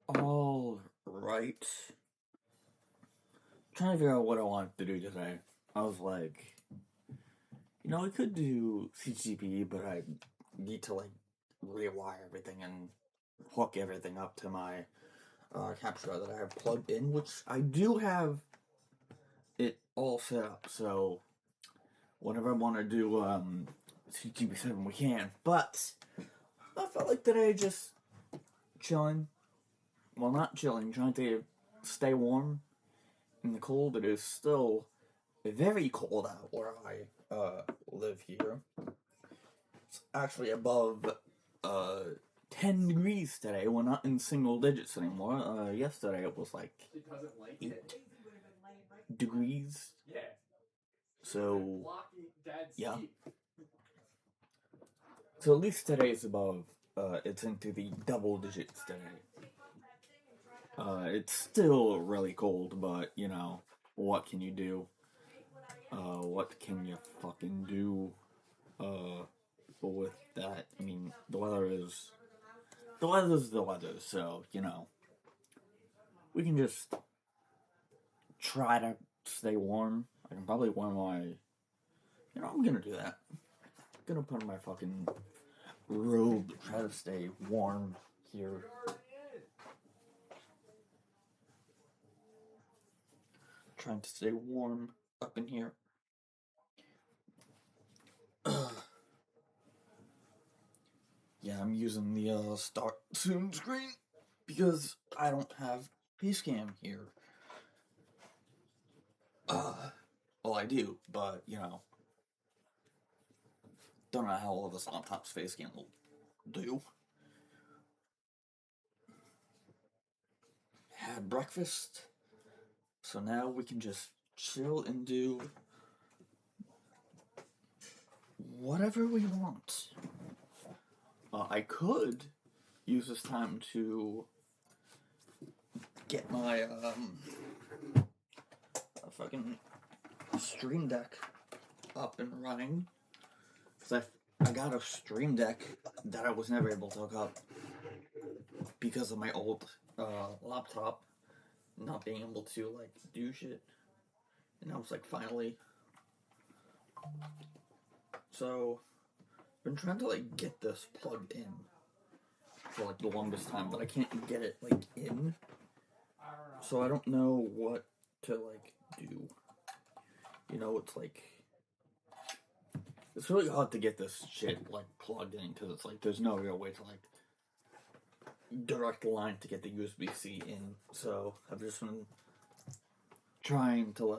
All right. Trying to figure out what I wanted to do today. I was like, I could do CGP, but I need to rewire everything and hook everything up to my capture that I have plugged in, which I do have it all set up. So whenever I want to do CGP7, we can. But I felt like today just chilling. Well, not chilling, trying to stay warm in the cold. It is still very cold out where I live here. It's actually above uh, 10 degrees today. We're not in single digits anymore. Yesterday it was like 8 degrees. So, yeah. So at least today is above, it's into the double digits today. It's still really cold, but, what can you do? What can you fucking do, with that? I mean, the weather's the weather, so, we can just try to stay warm. I can probably wear my, I'm gonna do that. I'm gonna put on my fucking robe, try to stay warm here. Trying to stay warm up in here. Yeah, I'm using the start zoom screen because I don't have Facecam here. Well, I do, but don't know how all of this laptop's Facecam will do. Had breakfast, so now we can just chill and do whatever we want. I could use this time to get my fucking Stream Deck up and running, because I got a Stream Deck that I was never able to hook up because of my old laptop not being able to do shit, and I was finally. So I've been trying to get this plugged in for the longest time, but I can't get it in. So I don't know what to do. It's really hard to get this shit plugged in because it's there's no real way to direct line to get the USB-C in. So I've just been trying to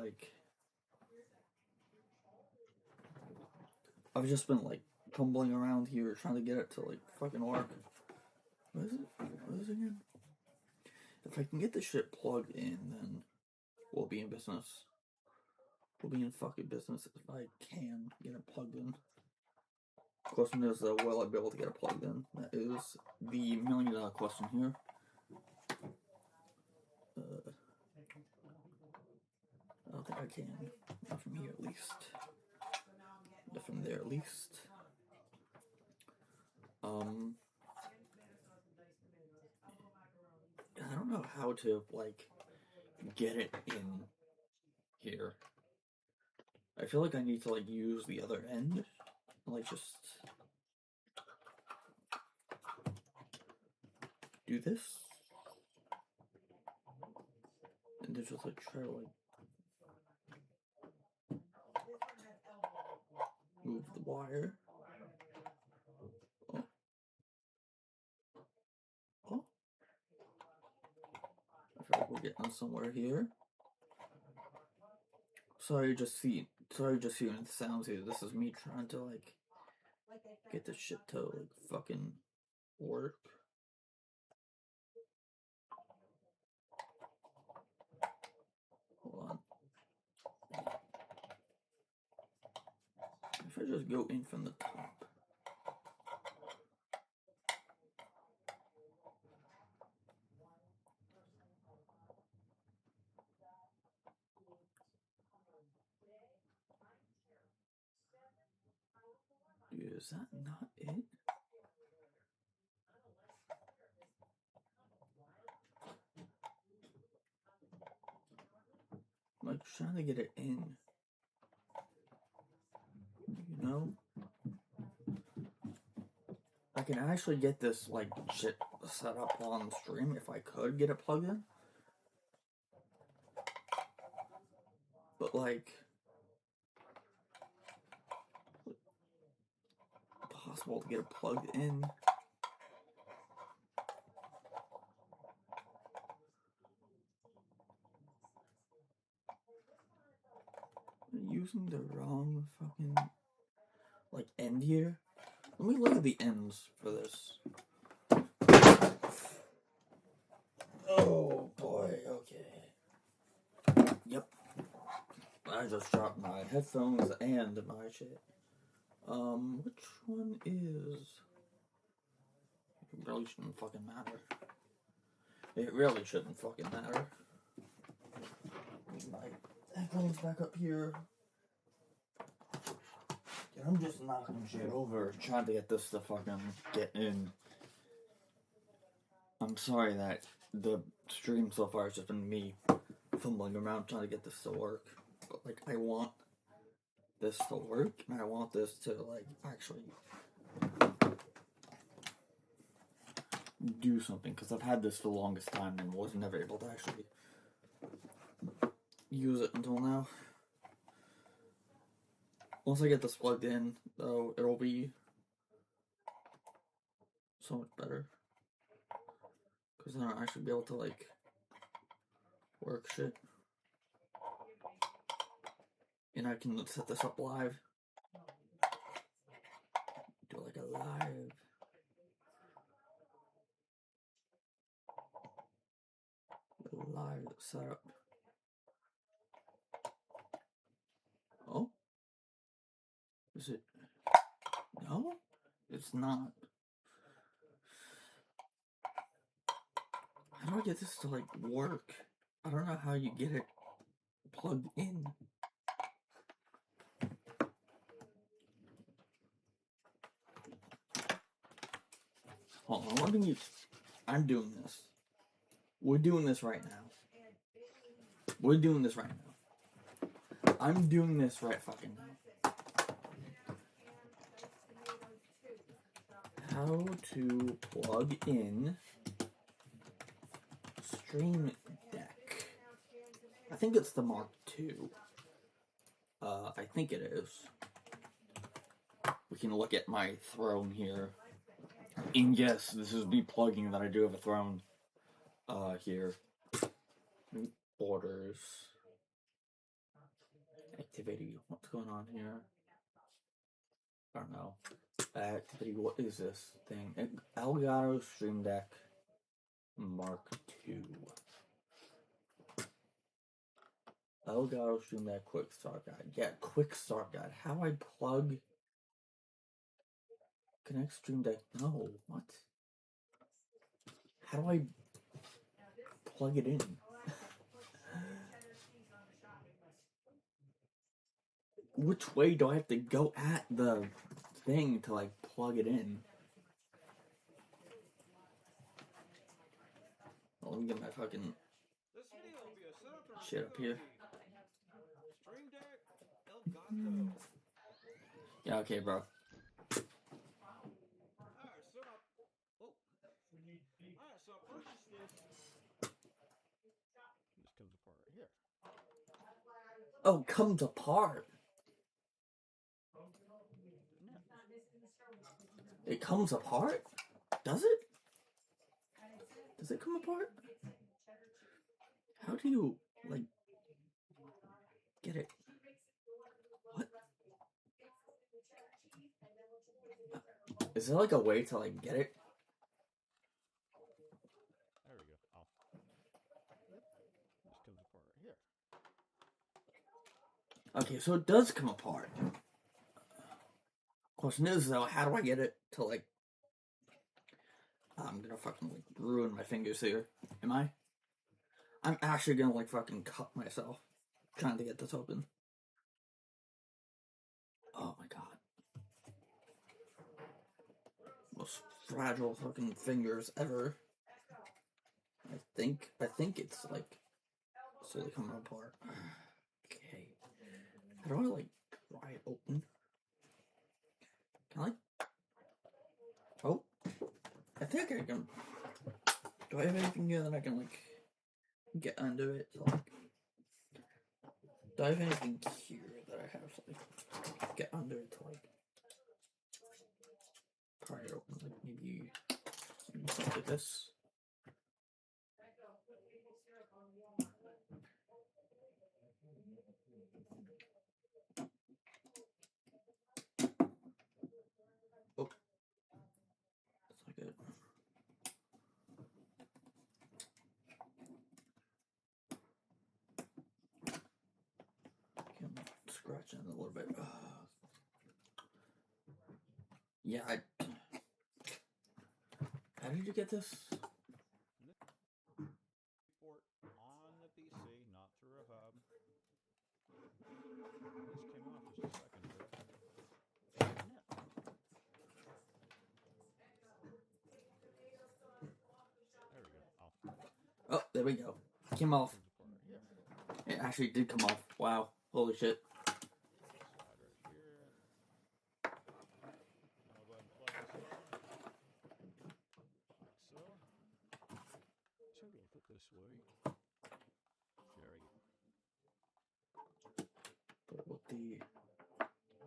I've just been tumbling around here trying to get it to fucking work. What is it? What is it again? If I can get this shit plugged in, then we'll be in business. We'll be in fucking business if I can get it plugged in. The question is, will I be able to get it plugged in? That is the million-dollar question here. I don't think I can. Not from here, at least. Not from there, at least. I don't know how to, get it in here. I feel like I need to, use the other end. Just do this. And then just, try to, move the wire. Oh. Oh. I feel like we're getting somewhere here. Sorry, just hearing the sounds here. This is me trying to, get this shit to, fucking work. Hold on. If I just go in from the top. Dude, is that not it? trying to get it in. You know? I can actually get this, like, shit set up on the stream if I could get it plugged in. But, like, possible to get it plugged in. I'm using the wrong fucking, like, end here. Let me look at the ends for this. Oh boy, okay. Yep. I just dropped my headphones and my shit. Which one is... It really shouldn't fucking matter. It really shouldn't fucking matter. My headphones back up here. Yeah, I'm just knocking shit over, trying to get this to fucking get in. I'm sorry that the stream so far has just been me fumbling around trying to get this to work. But, like, I want this to work, and I want this to, like, actually do something, because I've had this for the longest time and was never able to actually use it until now. Once I get this plugged in, though, it'll be so much better. Because then I'll actually be able to, like, work shit. And I can set this up live. Do, like, a live setup. Oh? Is it? No? It's not. How do I get this to, like, work? I don't know how you get it plugged in. Hold on, let me... I'm doing this. We're doing this right now. We're doing this right now. I'm doing this right fucking now. How to plug in Stream Deck. I think it's the Mark II. I think it is. We can look at my throne here. And yes, this is me plugging that I do have a throne. Here. Orders. Activity. What's going on here? I don't know. Activity, what is this thing? Elgato Stream Deck Mark II. Elgato Stream Deck Quick Start Guide. Yeah, Quick Start Guide. How do I plug... Connect Stream Deck? No, what? How do I plug it in? Which way do I have to go at the thing to, like, plug it in? Well, let me get my fucking shit up here. Yeah, okay, bro. Oh, comes apart. It comes apart? Does it? Does it come apart? How do you, like, get it? What? Is there, like, a way to, like, get it? There we go. Oh. This comes apart right here. Okay, so it does come apart. Question is, though, how do I get it to, like... I'm gonna fucking, like, ruin my fingers here. Am I? I'm actually gonna, like, fucking cut myself trying to get this open. Oh my god. Most fragile fucking fingers ever. I think it's, like, slowly coming apart. How do I, like, pry it open? Can I, like... Oh. I think I can... Do I have anything here that I can, like, get under it? So, like... Do I have anything here that I have to, like, get under it to, like... Pry it open? Like, maybe something like this? Oh. That's not good. I'm scratching it a little bit. Yeah, how did you get this? Port on the PC, not through a hub. This came off just a second ago. There we go. Oh, there we go. Came off. It actually did come off. Wow. Holy shit. Slide right here. I'll go ahead and plug this in. Like so. So we'll put this way. There we go. But with the... I'll go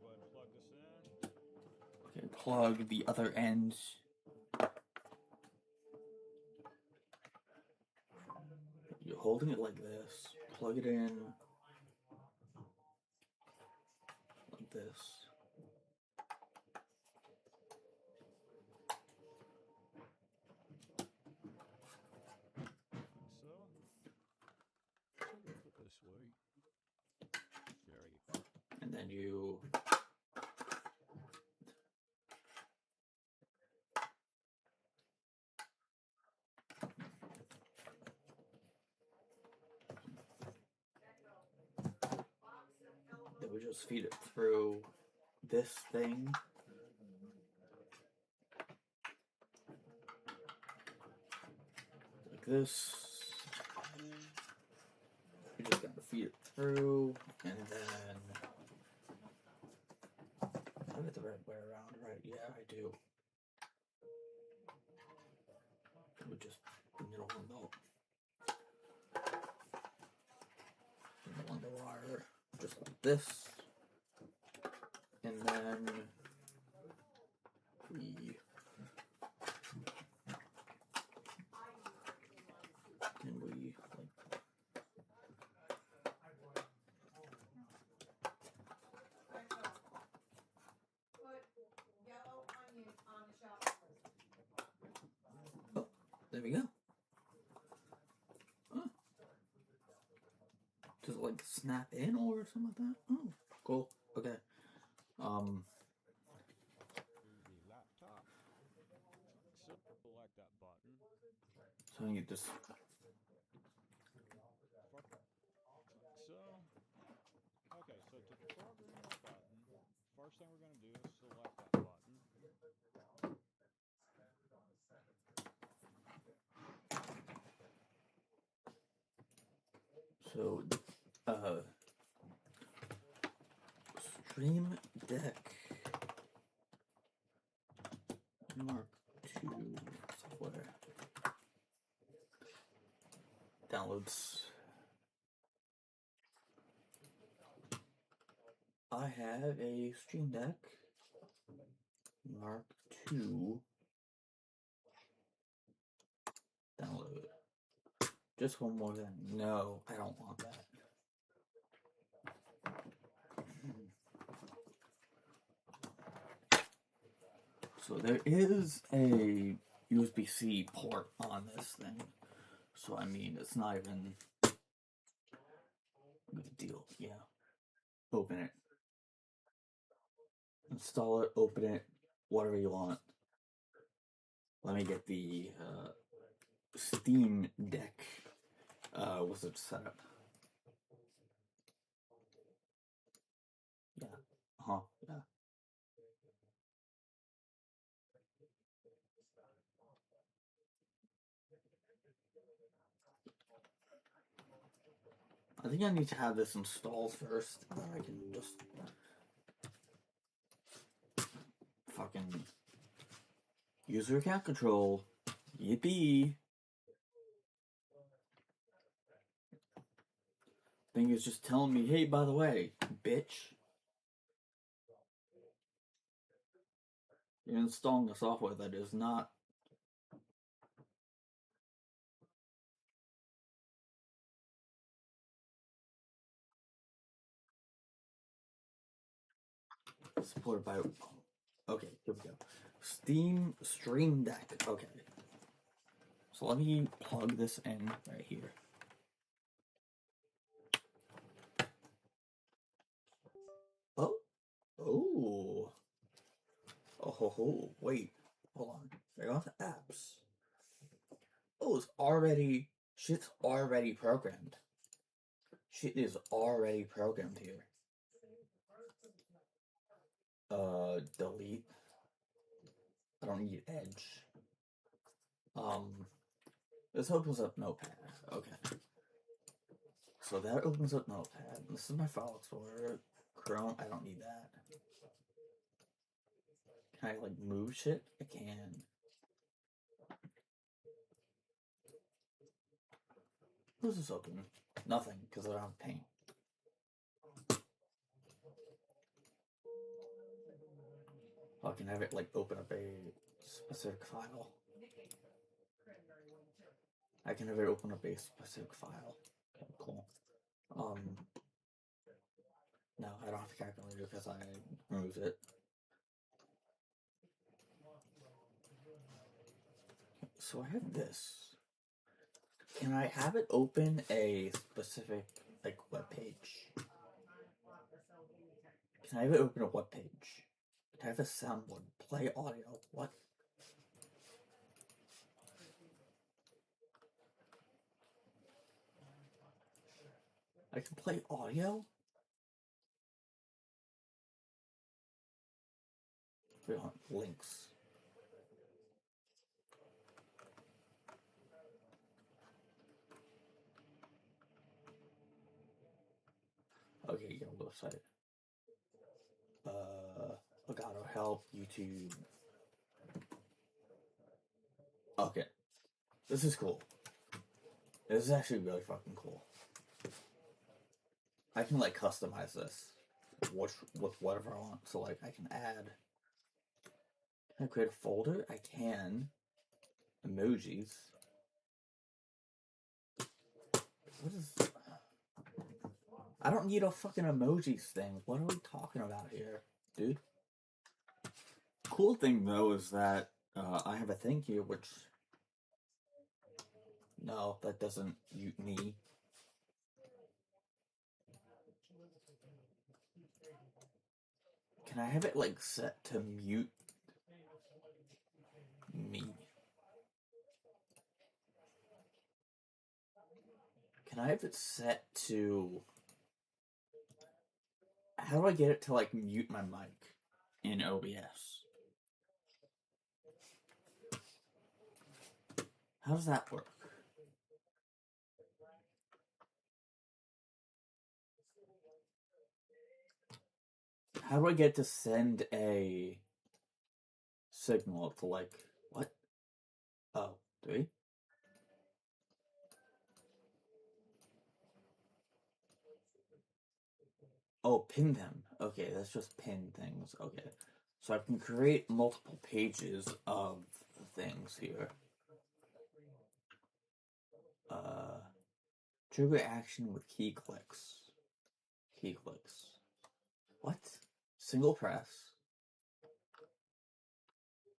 ahead and plug this in. Okay, plug the other end. You're holding it like this. Plug it in. Like this. So we'll put this way. There we go. And then you... Then we just feed it through this thing. Like this. You just gotta feed it through, and then... I have it the right way around, right? Yeah, I do. We just middle one the wire, just like this, and then we oh, there we go. Oh. Does it like snap in or something like that? Oh, cool. Okay. The laptop. So select that button. So you just... So, okay, so to program the button, first thing we're going to do is select that button. So, Stream Deck Mark II software downloads. I have a Stream Deck Mark II download. Just one more thing. No, I don't want that. So there is a USB-C port on this thing. So I mean, it's not even a good deal. Yeah. Open it. Install it, open it, whatever you want. Let me get the Steam Deck wizard setup. Yeah. Yeah. I think I need to have this installed first, and then I can just fucking user account control. Yippee! Thing is just telling me, hey, by the way, bitch, you're installing a software that is not. Supported by. Okay, here we go. Steam Stream Deck. Okay. So let me plug this in right here. Oh. Oh. Oh ho ho. Wait. Hold on. I got the apps. Oh, it's already. Shit's already programmed. Shit is already programmed here. Delete. I don't need Edge. This opens up Notepad. Okay. So that opens up Notepad. This is my file explorer. Chrome, I don't need that. Can I, like, move shit? I can. Who's this open? Nothing, because I don't have paint. Oh, I can have it, like, open up a specific file. I can have it open up a specific file. Okay, cool. No, I don't have to calculate it because I removed it. So I have this. Can I have it open a specific, like, web page? Can I have it open a web page? Can I have a soundboard? Play audio? What? I can play audio? We want links. Okay, get on the website. Elgato Help, YouTube. Okay. This is cool. This is actually really fucking cool. I can, like, customize this with whatever I want. So, like, I can add. Can I create a folder? I can. Emojis. What is. I don't need a fucking emojis thing. What are we talking about here, dude? Cool thing, though, is that I have a thank you, which. No, that doesn't mute me. Can I have it, like, set to mute me? Can I have it set to... How do I get it to, like, mute my mic in OBS? How does that work? How do I get to send a signal to, like, what? Oh, do we? Oh, pin them. Okay, that's just pin things. Okay. So I can create multiple pages of things here. Trigger action with key clicks. Key clicks. What? Single press?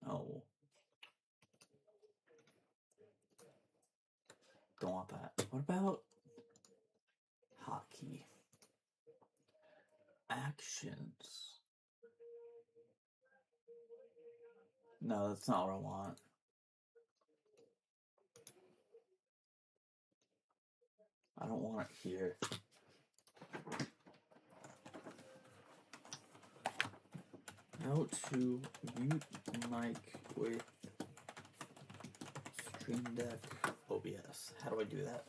Oh. Don't want that. What about hotkey? Actions. No, that's not what I want. I don't want it here. How to mute mic with Stream Deck OBS. How do I do that?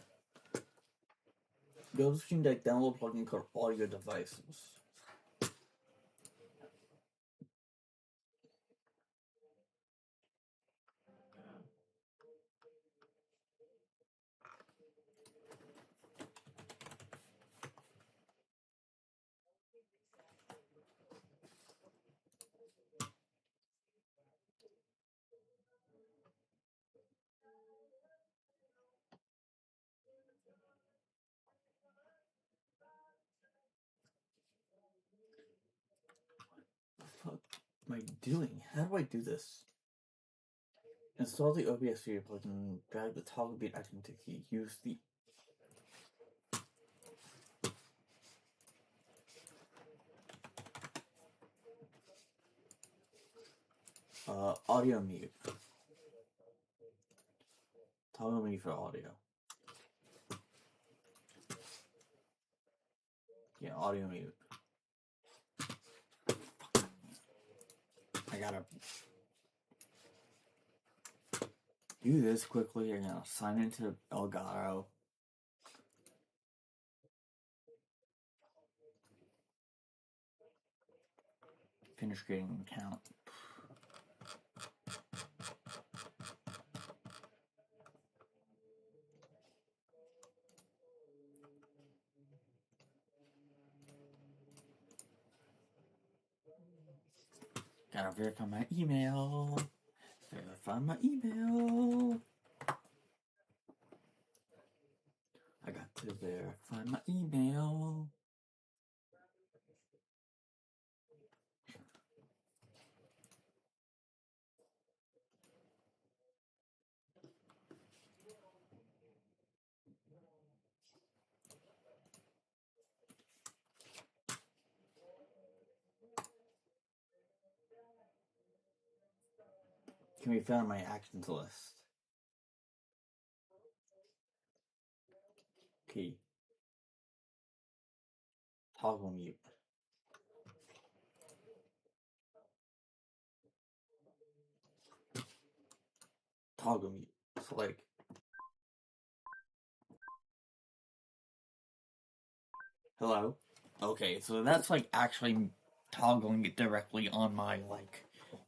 Go to Stream Deck, download plugin called all your devices. What am I doing? How do I do this? Install the OBS video plugin, drag the toggle beat item to key, use the audio mute. Toggle mute for audio. Yeah, audio mute. I gotta do this quickly and sign into Elgato. Finish creating an account. Gotta verify my email. Verify my email. I got to verify my email. Can be found in my actions list. Key. Toggle mute. Toggle mute. So like, hello? Okay, so that's like actually toggling it directly on my like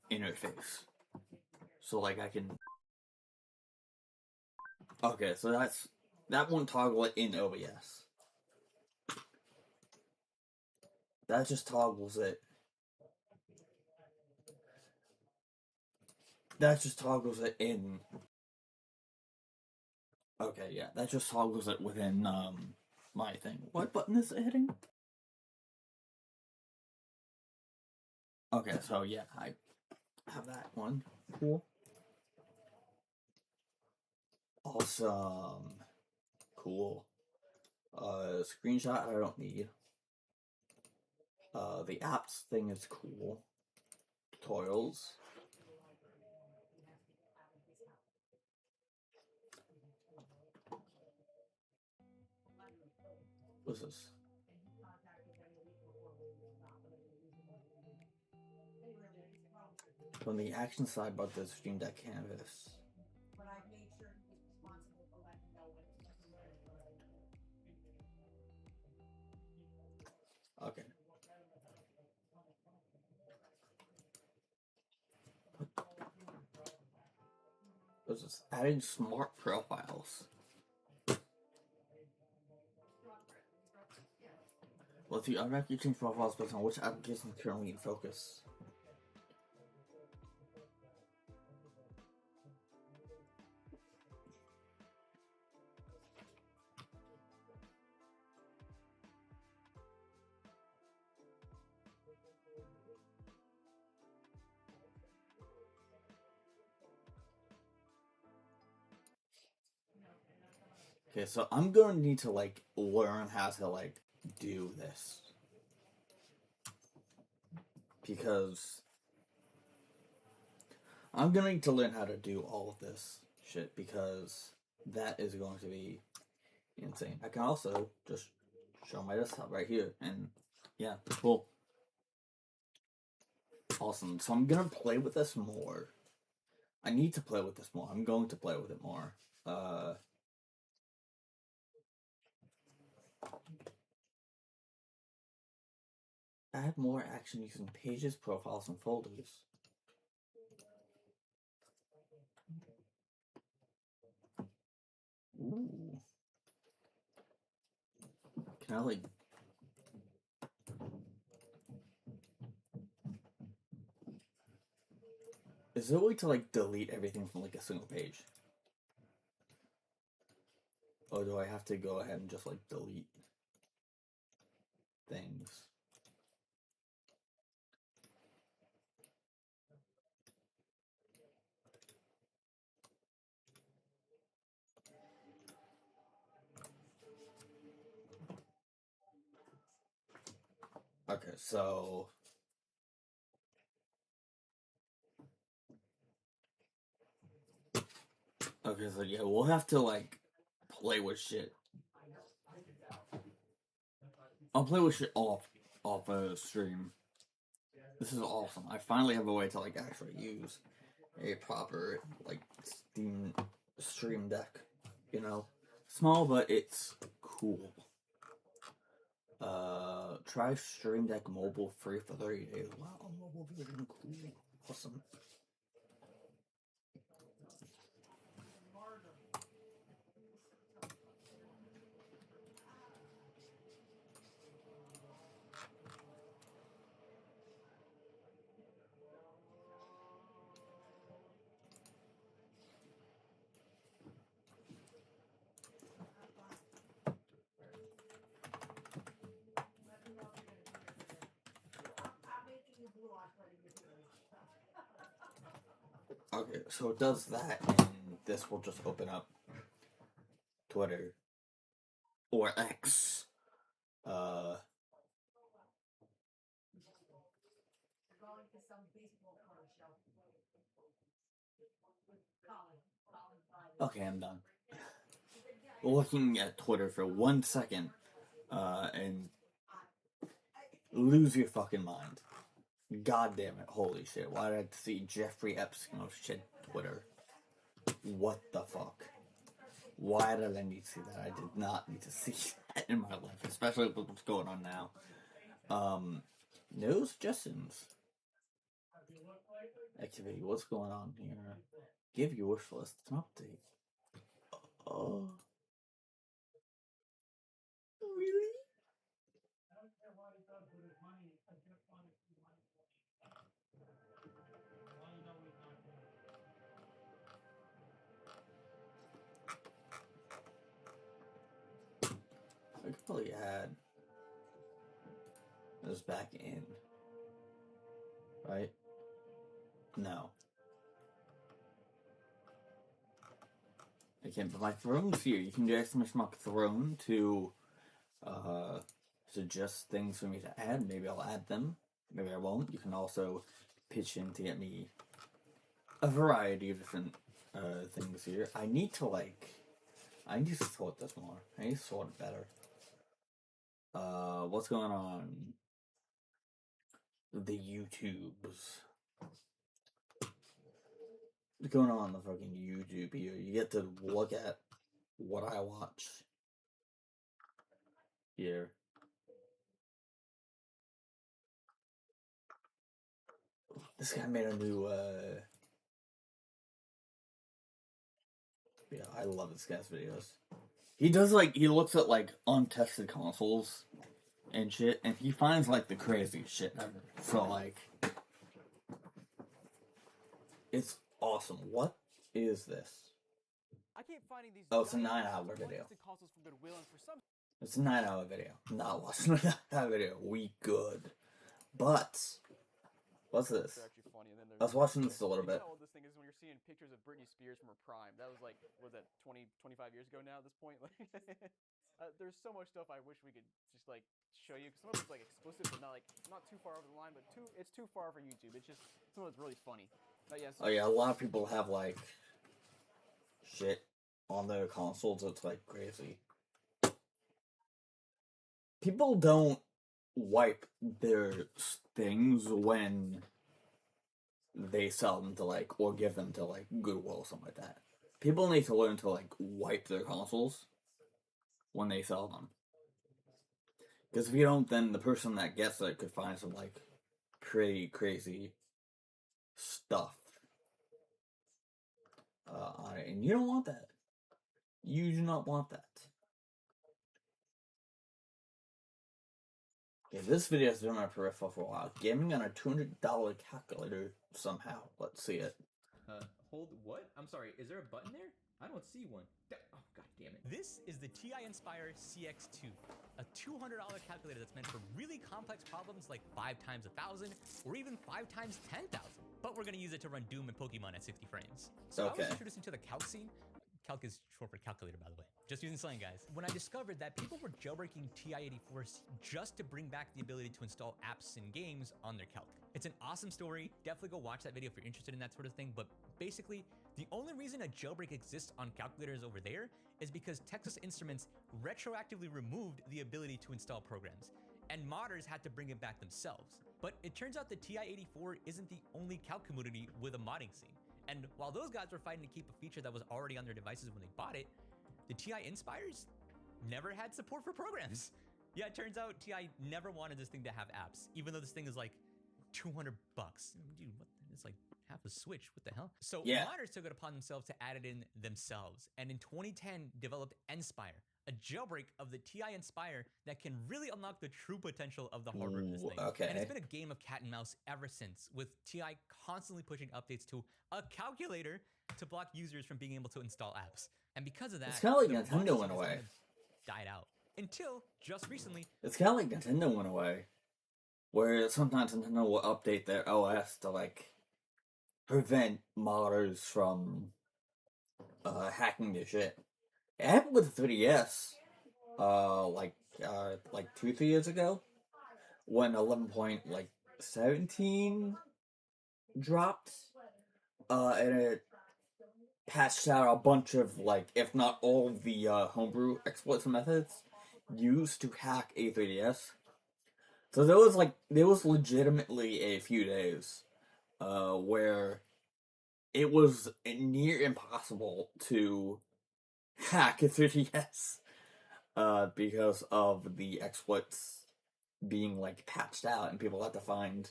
interface. So like I can. Okay, so that won't toggle it in OBS. That just toggles it. That just toggles it in. Okay, yeah, that just toggles it within my thing. What button is it hitting? Okay, so yeah, I have that one. Cool. Awesome. Cool. Screenshot I don't need. The apps thing is cool. Tutorials. What's this? From the action sidebar to the Stream Deck canvas. Okay. What's this? Adding smart profiles. Well, if you automatically change profiles based on which application is currently in focus. Okay, so I'm gonna need to like learn how to like do this. Because I'm gonna need to learn how to do all of this shit because that is going to be insane. I can also just show my desktop right here and yeah, cool. Awesome. So I'm gonna play with this more. I need to play with this more. I'm going to play with it more. Add more action using pages, profiles, and folders. Ooh. Can I, like... Is there a way to, like, delete everything from, like, a single page? Or do I have to go ahead and just, like, delete things? Okay, so... Okay, so yeah, we'll have to, like, play with shit. I'll play with shit off stream. This is awesome. I finally have a way to, like, actually use a proper, like, stream deck, you know? Small, but it's cool. Try Stream Deck Mobile free for 30 days. Wow, mobile version, cool. Awesome. Okay, so it does that, and this will just open up Twitter or X. Okay, I'm done. Looking at Twitter for 1 second, and lose your fucking mind. God damn it, holy shit. Why did I see Jeffrey Epstein? Oh shit, Twitter. What the fuck? Why did I need to see that? I did not need to see that in my life, especially with what's going on now. No suggestions. Activity, what's going on here? Give your wish list an update. Oh. Really? I could probably add this back in. Right? No. I can't, but my throne's here. You can do exclamation mark throne to suggest things for me to add. Maybe I'll add them. Maybe I won't. You can also pitch in to get me a variety of different things here. I need to sort this more. I need to sort it better. What's going on? The YouTubes. What's going on the fucking YouTube here? You get to look at what I watch here. This guy made a new, yeah, I love this guy's videos. He does, like, he looks at, like, untested consoles and shit, and he finds, like, the craziest shit ever. So, like, it's awesome. What is this? I keep finding these Oh, it's a 9-hour video. It's a 9-hour video. I'm not watching a 9-hour video. We good. But, what's this? I was watching this a little bit. How old this thing is when you're seeing pictures of Britney Spears from her prime. That was like, was that 20, 25 years ago now at this point? Like, there's so much stuff I wish we could just like show you, because some of it's like explicit, but not too far over the line, but it's too far for YouTube. It's just some of it's really funny. But yeah. Oh yeah, a lot of people have like shit on their consoles. It's like crazy. People don't wipe their things when they sell them to like, or give them to like Goodwill or something like that. People need to learn to like wipe their consoles when they sell them. Because if you don't, then the person that gets it could find some, like, pretty crazy stuff on it. And you don't want that. You do not want that. Okay, this video has been on my peripheral for a while. Gaming on a $200 calculator somehow. Let's see it. Hold what? I'm sorry, is there a button there? I don't see one. Oh, god damn it. This is the TI Inspire CX2, a $200 calculator that's meant for really complex problems like 5 times 1,000 or even 5 times 10,000. But we're gonna use it to run Doom and Pokemon at 60 frames. So I was introduced into the calc scene. Calc is short for calculator, by the way. Just using slang, guys. When I discovered that people were jailbreaking TI-84s just to bring back the ability to install apps and games on their calc. It's an awesome story. Definitely go watch that video if you're interested in that sort of thing. But basically, the only reason a jailbreak exists on calculators over there is because Texas Instruments retroactively removed the ability to install programs, and modders had to bring it back themselves. But it turns out the TI-84 isn't the only calc community with a modding scene. And while those guys were fighting to keep a feature that was already on their devices when they bought it, the TI Inspires never had support for programs. Yeah, it turns out TI never wanted this thing to have apps, even though this thing is like $200. Dude, what? It's like half a Switch. What the hell? So modders took it upon themselves to add it in themselves, and in 2010 developed Nspire, a jailbreak of the TI Inspire that can really unlock the true potential of the hardware of this thing. Okay. And it's been a game of cat and mouse ever since, with TI constantly pushing updates to a calculator to block users from being able to install apps. And because of that, it's kind of like Nintendo in a way. Died out until just recently. It's kind of like Nintendo in a way, where sometimes Nintendo will update their OS to like prevent modders from hacking their shit. It happened with the 3DS, like 2-3 years ago, when 11.17 dropped, and it patched out a bunch of, like, if not all of the homebrew exploits and methods used to hack a 3DS. So there was legitimately a few days where it was near impossible to hack a 3DS because of the exploits being, like, patched out, and people had to find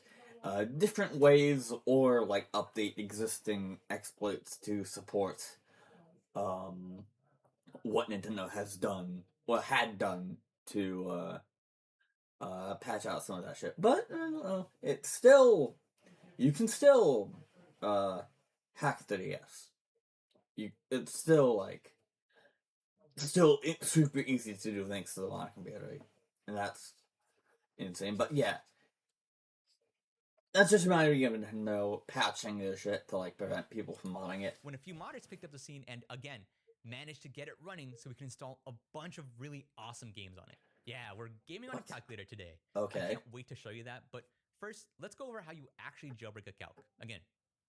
different ways or, like, update existing exploits to support what Nintendo has done, or had done, to patch out some of that shit. But, it's still, you can still hack the DS. It's still, like, it's super easy to do thanks to the mod computer. And that's insane. But yeah, that's just reminding me of Nintendo patching their shit to, like, prevent people from modding it. When a few modders picked up the scene and, again, managed to get it running so we can install a bunch of really awesome games on it. Yeah, we're gaming on a calculator today. Okay. I can't wait to show you that. But first, let's go over how you actually jailbreak a calc. Again,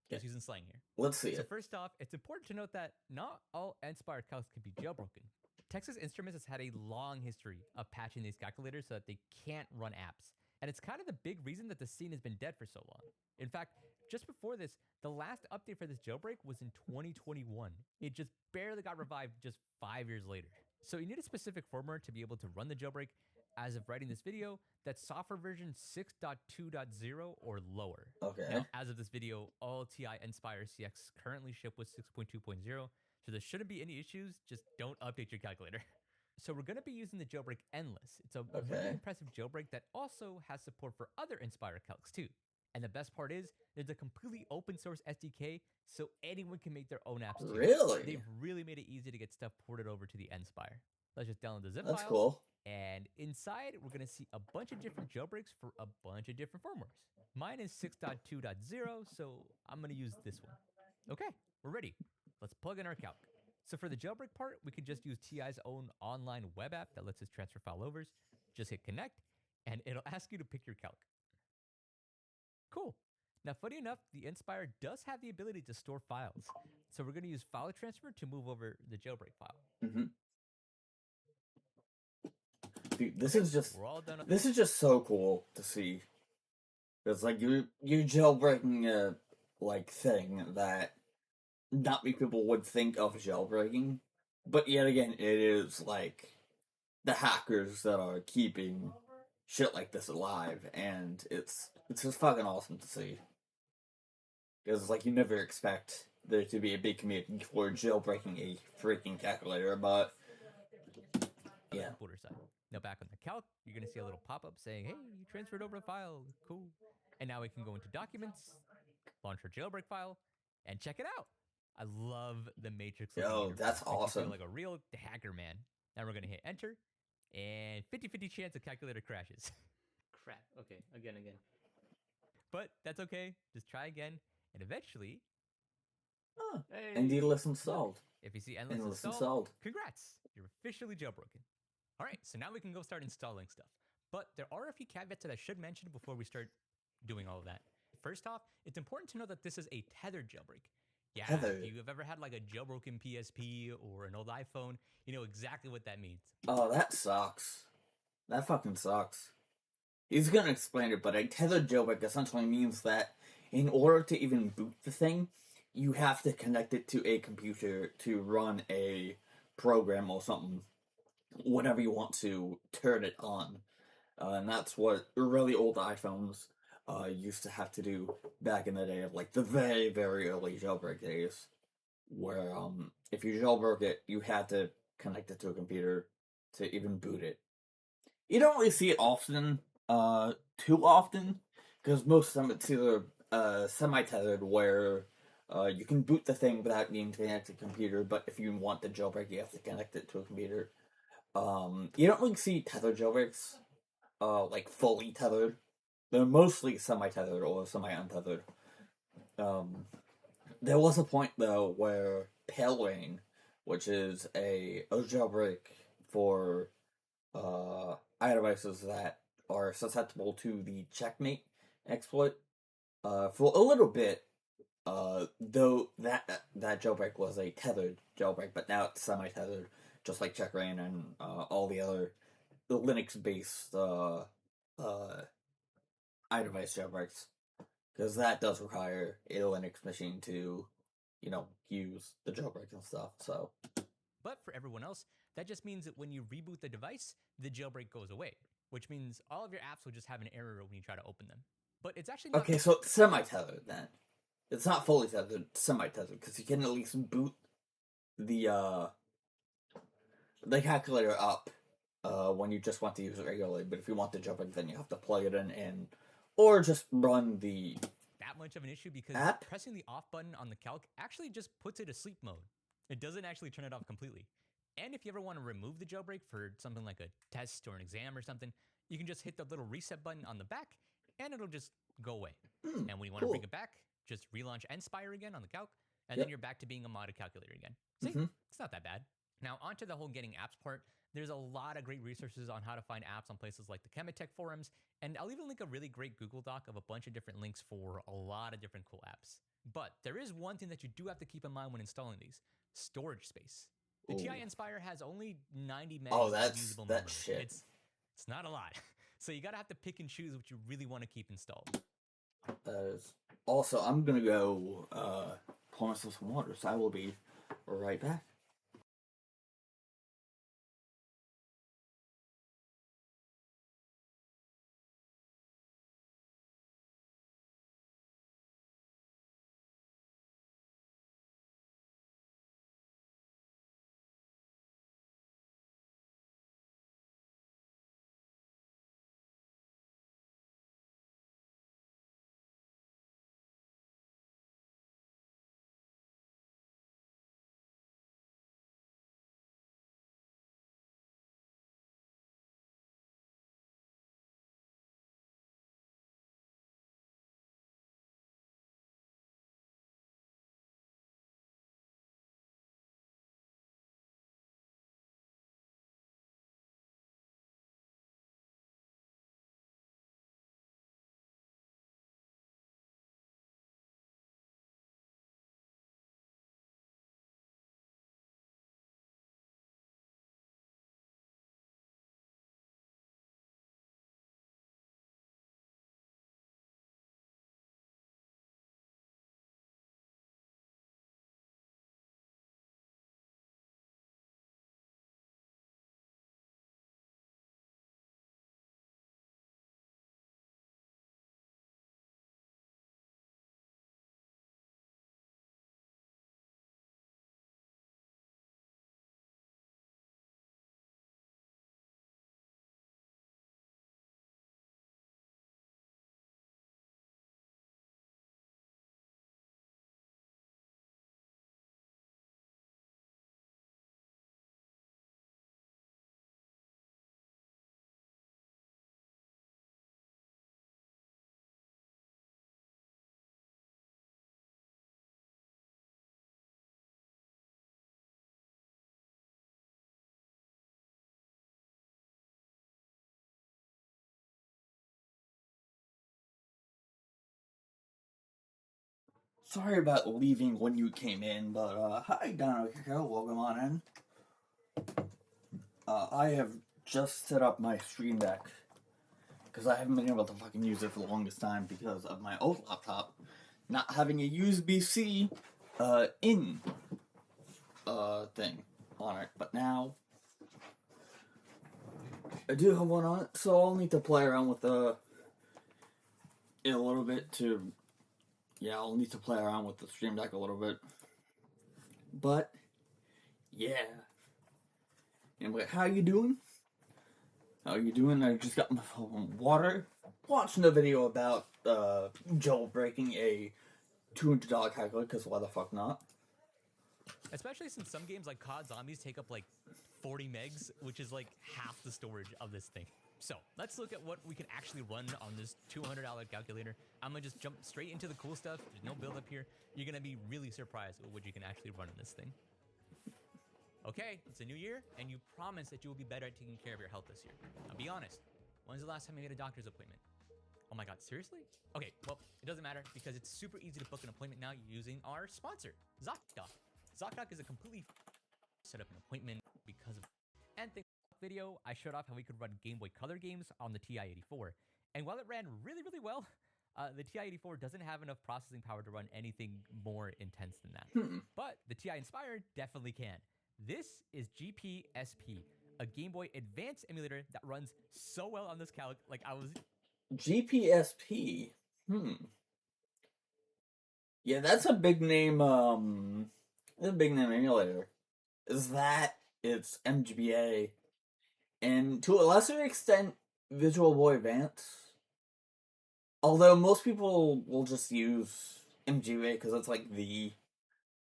just using slang here. Let's see it. So first off, it's important to note that not all Nspire calcs can be jailbroken. Texas Instruments has had a long history of patching these calculators so that they can't run apps. And it's kind of the big reason that the scene has been dead for so long. In fact, just before this, the last update for this jailbreak was in 2021. It just barely got revived just 5 years later. So you need a specific firmware to be able to run the jailbreak. As of writing this video, that's software version 6.2.0 or lower. Okay. Now, as of this video, all TI Inspire CX currently ship with 6.2.0, so there shouldn't be any issues, just don't update your calculator. So we're going to be using the jailbreak Endless. It's a really impressive jailbreak that also has support for other Inspire calcs too. And the best part is, there's a completely open source SDK, so anyone can make their own apps too. Really? They've really made it easy to get stuff ported over to the Nspire. Let's just download the zip That's file. cool. And inside, we're going to see a bunch of different jailbreaks for a bunch of different firmwares. Mine is 6.2.0, so I'm going to use this one. Okay, we're ready. Let's plug in our calc. So for the jailbreak part, we could just use TI's own online web app that lets us transfer file overs. Just hit connect, and it'll ask you to pick your calc. Cool. Now, funny enough, the Nspire does have the ability to store files. So we're going to use file transfer to move over the jailbreak file. Mm-hmm. Dude, this is just so cool to see. It's like you're jailbreaking a thing that not many people would think of jailbreaking, but yet again, it is like the hackers that are keeping shit like this alive, and it's just fucking awesome to see. Because it's like you never expect there to be a big community for jailbreaking a freaking calculator, but yeah. Border side. Now back on the calc, you're gonna see a little pop-up saying, "Hey, you transferred over a file. Cool." And now we can go into Documents, launch our jailbreak file, and check it out. I love the matrix looking Yo, interface. that's Makes you awesome. feel like a real hacker man. Now we're gonna hit enter, and 50-50 chance the calculator crashes. Crap. Okay, again. But that's okay. Just try again, and eventually, Huh. Hey. Indeed, list installed. if you see endless Endless install, installed. congrats, you're officially jailbroken. All right, so now we can go start installing stuff. But there are a few caveats that I should mention before we start doing all of that. First off, it's important to know that this is a tethered jailbreak. Yeah, Tethered. if you have ever had like a jailbroken PSP or an old iPhone, you know exactly what that means. Oh, that sucks. That fucking sucks. He's gonna explain it, but a tethered jailbreak essentially means that in order to even boot the thing, you have to connect it to a computer to run a program or something, whatever you want to turn it on. And that's what really old iPhones used to have to do back in the day of like the very, very early jailbreak days, where if you jailbroke it, you had to connect it to a computer to even boot it. You don't really see it often, too often, because most of the time it's either semi-tethered, where you can boot the thing without needing to connect to a computer, but if you want the jailbreak, you have to connect it to a computer. You don't really see tethered jailbreaks, like fully tethered. They're mostly semi-tethered or semi-untethered. There was a point though where Pale Rain, which is a jailbreak for iDevices that are susceptible to the checkmate exploit, for a little bit, though that jailbreak was a tethered jailbreak, but now it's semi-tethered, just like Checkrain and all the other Linux-based iDevice jailbreaks, because that does require a Linux machine to, use the jailbreak and stuff. So, But for everyone else, that just means that when you reboot the device, the jailbreak goes away, which means all of your apps will just have an error when you try to open them. But it's actually not. okay, so it's semi-tethered then. It's not fully tethered, it's semi-tethered, because you can at least boot the calculator up when you just want to use it regularly, but if you want the jailbreak, then you have to plug it in, or just run the that much of an issue because app. pressing the off button on the calc actually just puts it to sleep mode. It doesn't actually turn it off completely. And if you ever want to remove the jailbreak for something like a test or an exam or something, you can just hit the little reset button on the back and it'll just go away. And when you want to bring it back, just relaunch Nspire again on the calc, and then you're back to being a modded calculator again. See, it's not that bad. Now, onto the whole getting apps part. There's a lot of great resources on how to find apps on places like the Chematech forums, and I'll even link a really great Google Doc of a bunch of different links for a lot of different cool apps. But there is one thing that you do have to keep in mind when installing these: storage space. The TI Nspire has only 90 megs of usable memory. Shit. It's not a lot. So you gotta have to pick and choose what you really want to keep installed. Also, I'm gonna go pour myself some water, so I will be right back. Sorry about leaving when you came in, but hi, Dino Kiko, welcome on in. I have just set up my Stream Deck because I haven't been able to fucking use it for the longest time because of my old laptop not having a USB-C in thing on it. But now I do have one on it, so I'll need to play around with it a little bit to. Yeah, I'll need to play around with the Stream Deck a little bit. But yeah. Anyway, how you doing? How you doing? I just got my water. Watching a video about jailbreaking a $200 calculator, because why the fuck not? Especially since some games like COD Zombies take up like 40 megs, which is like half the storage of this thing. So let's look at what we can actually run on this $200 calculator. I'm gonna just jump straight into the cool stuff. There's no build up here. You're gonna be really surprised with what you can actually run in this thing. Okay, it's a new year, and you promise that you will be better at taking care of your health this year. Now be honest, when's the last time you had a doctor's appointment? Oh my god, seriously? Okay, well, it doesn't matter because it's super easy to book an appointment now using our sponsor, ZocDoc. ZocDoc is a completely set up an appointment because of and thing video, I showed off how we could run Game Boy Color games on the TI-84. And while it ran really, really well, the TI-84 doesn't have enough processing power to run anything more intense than that. But the TI Inspire definitely can. This is GPSP, a Game Boy Advance emulator that runs so well on this calc. Like I was GPSP. Yeah, that's a big name. That's a big name emulator. Is that it's MGBA, and to a lesser extent, Visual Boy Advance. Although most people will just use MGBA because it's like the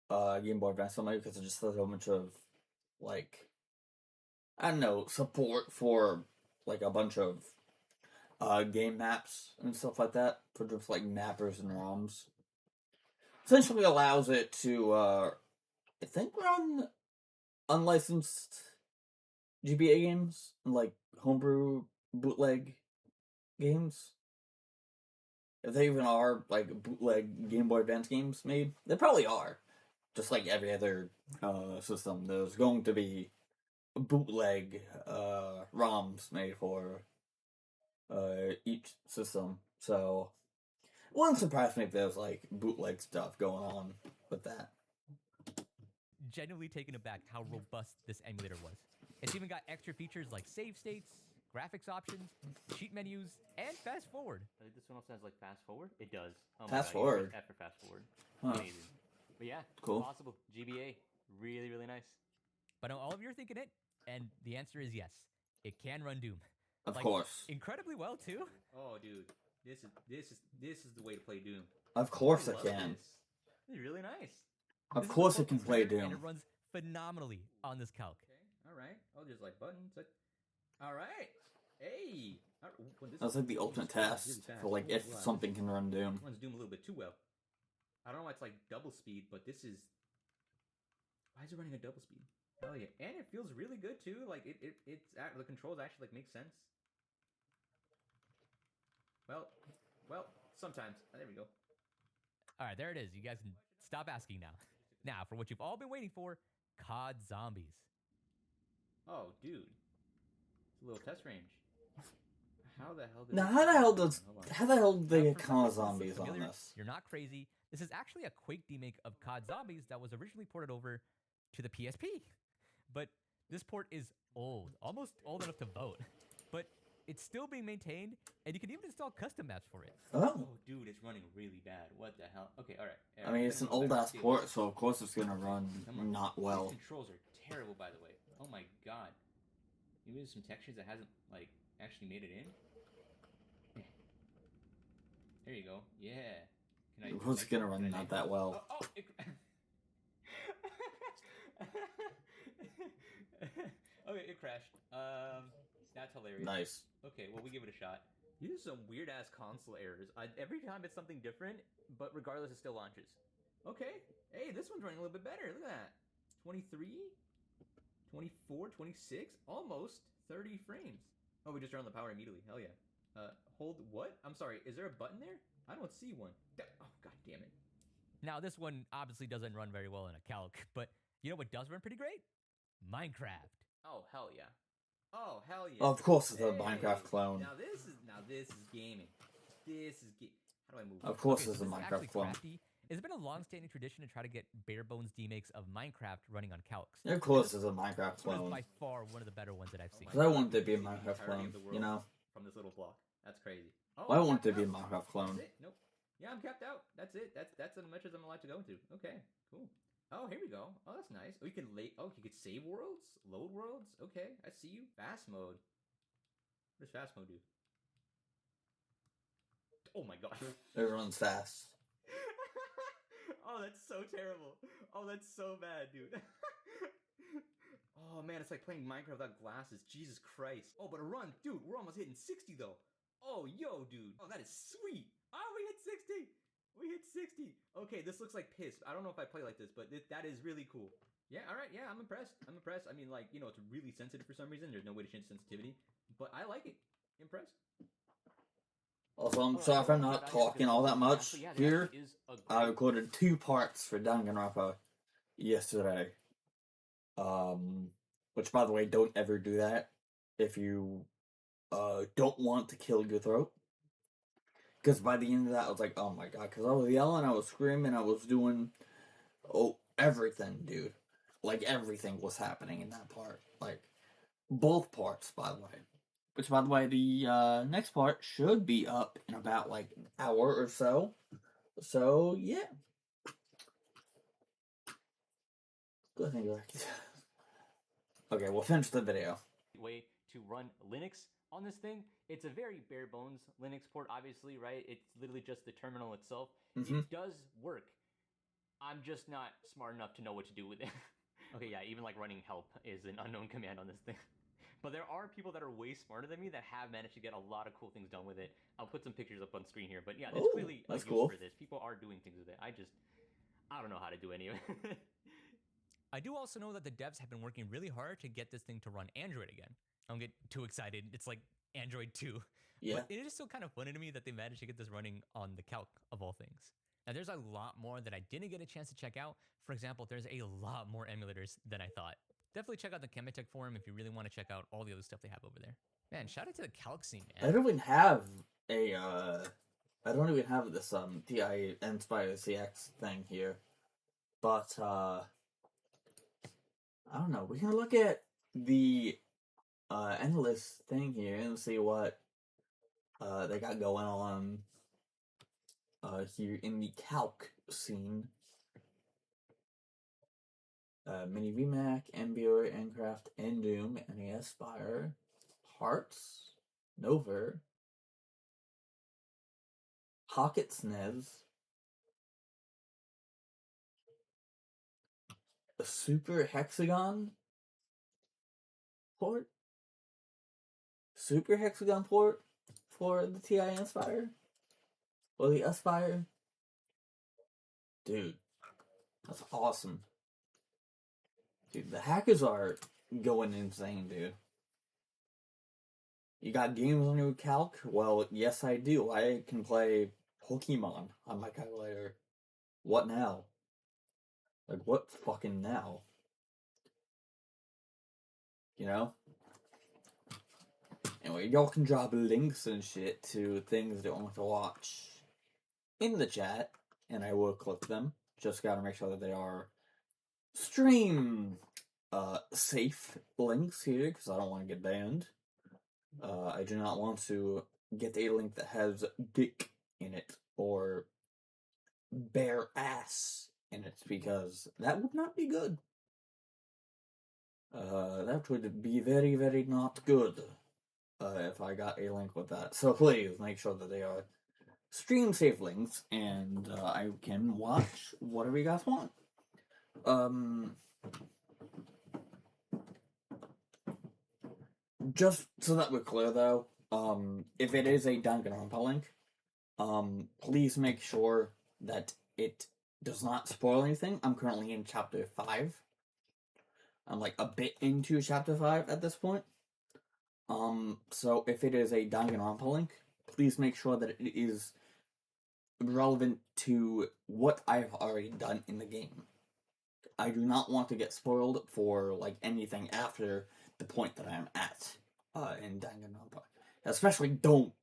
Game Boy Advance somebody because it just has a bunch of like I don't know support for like a bunch of game maps and stuff like that for just like mappers and ROMs. Essentially allows it to I think run unlicensed GBA games, like homebrew bootleg games. If they even are like bootleg Game Boy Advance games made, they probably are. Just like every other system, there's going to be bootleg ROMs made for each system. So it wouldn't surprise me if there's like bootleg stuff going on with that. genuinely taken aback how robust this emulator was. It's even got extra features like save states, graphics options, cheat menus, and fast forward. I think this one also has like fast forward. It does. Oh Fast forward? After fast forward. Huh. Amazing. But yeah, Cool. possible. GBA, really, really nice. But now all of you are thinking it, and the answer is yes. It can run Doom. Of Like, course. Incredibly well too. Oh, dude, this is the way to play Doom. Of course I it love can. This is really nice. Of This is a course it can focus play emulator, And Doom. it runs phenomenally on this calc. Okay, all right. Oh, there's like buttons. All right. Hey. That's like the ultimate test for like if something can run Doom. Runs Doom a little bit too well. I don't know why it's like double speed, but this is. Why is it running a double speed? Hell yeah, and it feels really good too. Like it's the controls actually like make sense. Well, sometimes. There we go. All right, there it is. You guys can stop asking now. Now, for what you've all been waiting for, COD Zombies. Oh, dude, it's a little test range. How the hell did? Now, this how the hell happen? does Hold on. how the hell did they Now, get for Call of some people Zombies on familiar, this? You're not crazy. This is actually a Quake remake of COD Zombies that was originally ported over to the PSP. But this port is old, almost old enough to vote. But it's still being maintained, and you can even install custom maps for it. Oh, Dude, it's running really bad. What the hell? Okay, all right. I mean it's an old ass port, so of course it's gonna run not well. These controls are terrible, by the way. Oh my god. Maybe there's some textures that hasn't like actually made it in. There you go. Yeah. It's gonna run not that well. Oh, it... Okay, it crashed. That's hilarious. Nice. Okay, well, we give it a shot. These are some weird-ass console errors. Every time it's something different, but regardless, it still launches. Okay. Hey, this one's running a little bit better. Look at that. 23? 24? 26? Almost 30 frames. Oh, we just turned on the power immediately. Hell yeah. Hold what? I'm sorry. Is there a button there? I don't see one. Oh, god damn it. Now, this one obviously doesn't run very well in a calc, but you know what does run pretty great? Minecraft. Oh hell yeah! Oh hell yeah! Of course, it's a Minecraft clone. Now this is gaming. This is How do I move? Of course, Okay, it's so a this is actually Minecraft clone. crafty. It's been a long-standing tradition to try to get bare bones demakes of Minecraft running on calcs. Of course, it's a Minecraft This one is clone. by far one of the better ones that I've seen. Because I want there to be a See the Minecraft entirety clone, of the you world know? From this little block. That's crazy. Oh, Why I'm won't there capped be a out. Minecraft clone? That's it. Nope. Yeah, I'm capped out. That's it. That's as much as I'm allowed to go into. Okay, cool. Oh, here we go. Oh, that's nice. Oh, you can you could save worlds, load worlds. Okay, I see you. Fast mode. What does fast mode do? Oh my gosh. It runs fast. Oh, that's so terrible. Oh, that's so bad, dude. Oh man, it's like playing Minecraft without glasses. Jesus Christ. Oh, but a run, dude. We're almost hitting 60 though. Oh, yo, dude. Oh, that is sweet. Oh, we hit 60. We hit 60. Okay, this looks like piss. I don't know if I play like this, but that is really cool. Yeah, all right. Yeah, I'm impressed. I'm impressed. I mean, like, you know, it's really sensitive for some reason. There's no way to change sensitivity, but I like it. Impressed. Also, I'm sorry if I'm not talking all that much here. I recorded 2 parts for Danganronpa yesterday. Which, by the way, don't ever do that if you don't want to kill your throat. Because by the end of that, I was like, oh my god, because I was yelling, I was screaming, I was doing, everything, dude. Like, everything was happening in that part. Like, both parts, by the way. Which, by the way, the next part should be up in about, like, an hour or so. So, yeah. Good thing Okay, we'll finish the video. Way to run Linux on this thing. It's a very bare bones Linux port, obviously, right? It's literally just the terminal itself. It does work. I'm just not smart enough to know what to do with it. Okay, yeah, even like running help is an unknown command on this thing. But there are people that are way smarter than me that have managed to get a lot of cool things done with it. I'll put some pictures up on screen here, but yeah, there's clearly a use for this. People are doing things with it. I don't know how to do any of it. I do also know that the devs have been working really hard to get this thing to run Android again. I don't get too excited. It's like Android 2. Yeah. But it is still kind of funny to me that they managed to get this running on the calc of all things. Now, there's a lot more that I didn't get a chance to check out. For example, there's a lot more emulators than I thought. Definitely check out the Chemitech forum if you really want to check out all the other stuff they have over there. Man, shout out to the calc scene, man. I don't even have this TI Inspire CX thing here. But I don't know. We can look at the endless thing here and see what they got going on here in the calc scene. Mini VMAC, MBO, Endcraft, Endoom, NES Spire, Hearts, Nova, Pocket SNES, a Super Hexagon port, Super Hexagon port for the TI Inspire, or the Aspire. Dude, that's awesome. Dude, the hackers are going insane, dude. You got games on your calc? Well, yes I do. I can play Pokemon on my calculator. What now? Like, what fucking now? You know? Anyway, y'all can drop links and shit to things that you want to watch in the chat, and I will click them. Just gotta make sure that they are stream safe links here, because I don't want to get banned. I do not want to get a link that has dick in it, or bare ass in it, because that would not be good. That would be very, very not good if I got a link with that. So please make sure that they are stream safe links, and I can watch whatever you guys want. Just so that we're clear, though, if it is a Danganronpa link, please make sure that it does not spoil anything. I'm currently in chapter 5. I'm like a bit into chapter 5 at this point. So if it is a Danganronpa link, please make sure that it is relevant to what I've already done in the game. I do not want to get spoiled for like anything after the point that I'm at in Danganronpa. Especially don't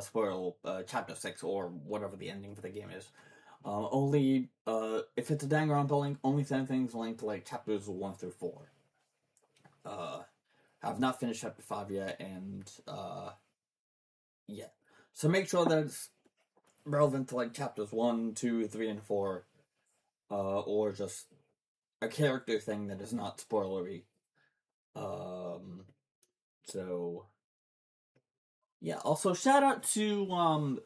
spoil Chapter 6 or whatever the ending for the game is. Only if it's a Danganronpa link, only send things linked to like chapters 1 through 4. I've not finished chapter 5 yet, and yeah. So make sure that it's relevant to like chapters 1, 2, 3, and 4, or just a character thing that is not spoilery. So yeah. Also, shout out to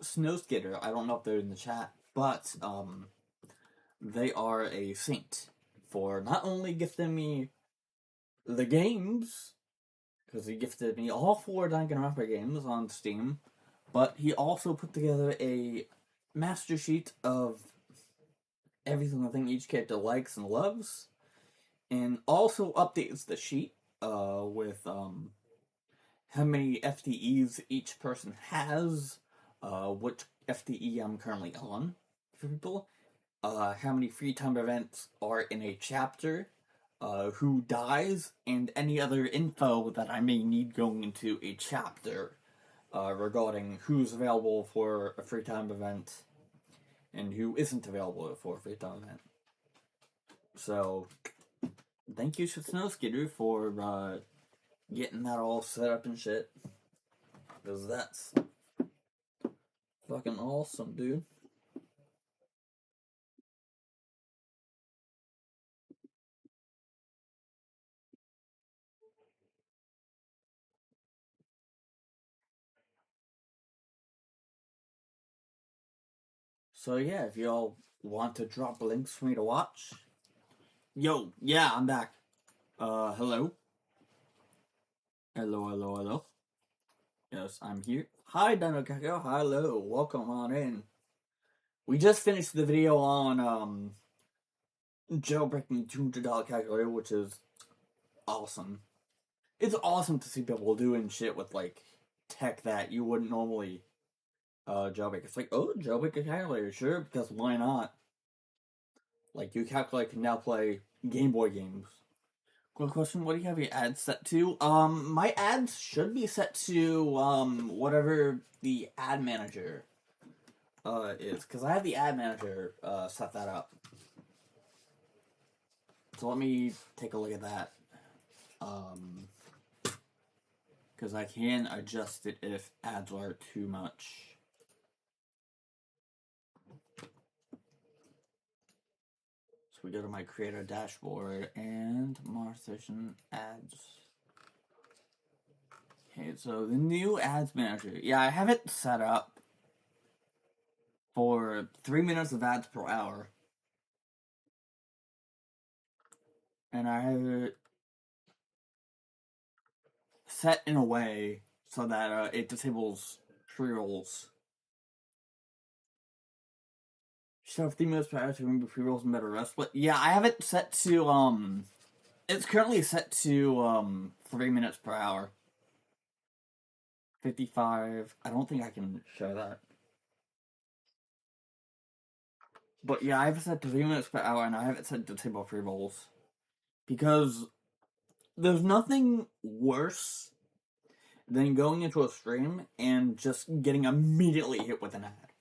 Snowskitter. I don't know if they're in the chat, but they are a saint for not only gifting me the games, because he gifted me all 4 Danganronpa games on Steam, but he also put together a master sheet of everything I think each character likes and loves, and also updates the sheet with how many FTEs each person has, which FTE I'm currently on for people, how many free time events are in a chapter, who dies, and any other info that I may need going into a chapter regarding who's available for a free time event and who isn't available for a free time event. So, thank you to Snowskitter for getting that all set up and shit. Because that's fucking awesome, dude. So yeah, if y'all want to drop links for me to watch. Yo, yeah, I'm back. Hello? Hello. Yes, I'm here. Hi, Dino Kakao. Hello, welcome on in. We just finished the video on, jailbreaking $200 calculator, which is awesome. It's awesome to see people doing shit with, like, tech that you wouldn't normally, jailbreak. It's like, oh, jailbreak a calculator, sure, because why not? Like, your calculator can now play Game Boy games. Quick question, what do you have your ads set to? My ads should be set to, whatever the ad manager, is. Because I have the ad manager, set that up. So let me take a look at that. Because I can adjust it if ads are too much. So we go to my creator dashboard and monetization ads. Okay, so the new ads manager. Yeah, I have it set up for 3 minutes of ads per hour. And I have it set in a way so that it disables pre-rolls. So 3 minutes per hour to remove pre-rolls and better rest. But yeah, I have it set to it's currently set to 3 minutes per hour. 55. I don't think I can show that. But yeah, I have it set to 3 minutes per hour, and I have it set to disable pre-rolls. Because there's nothing worse than going into a stream and just getting immediately hit with an ad.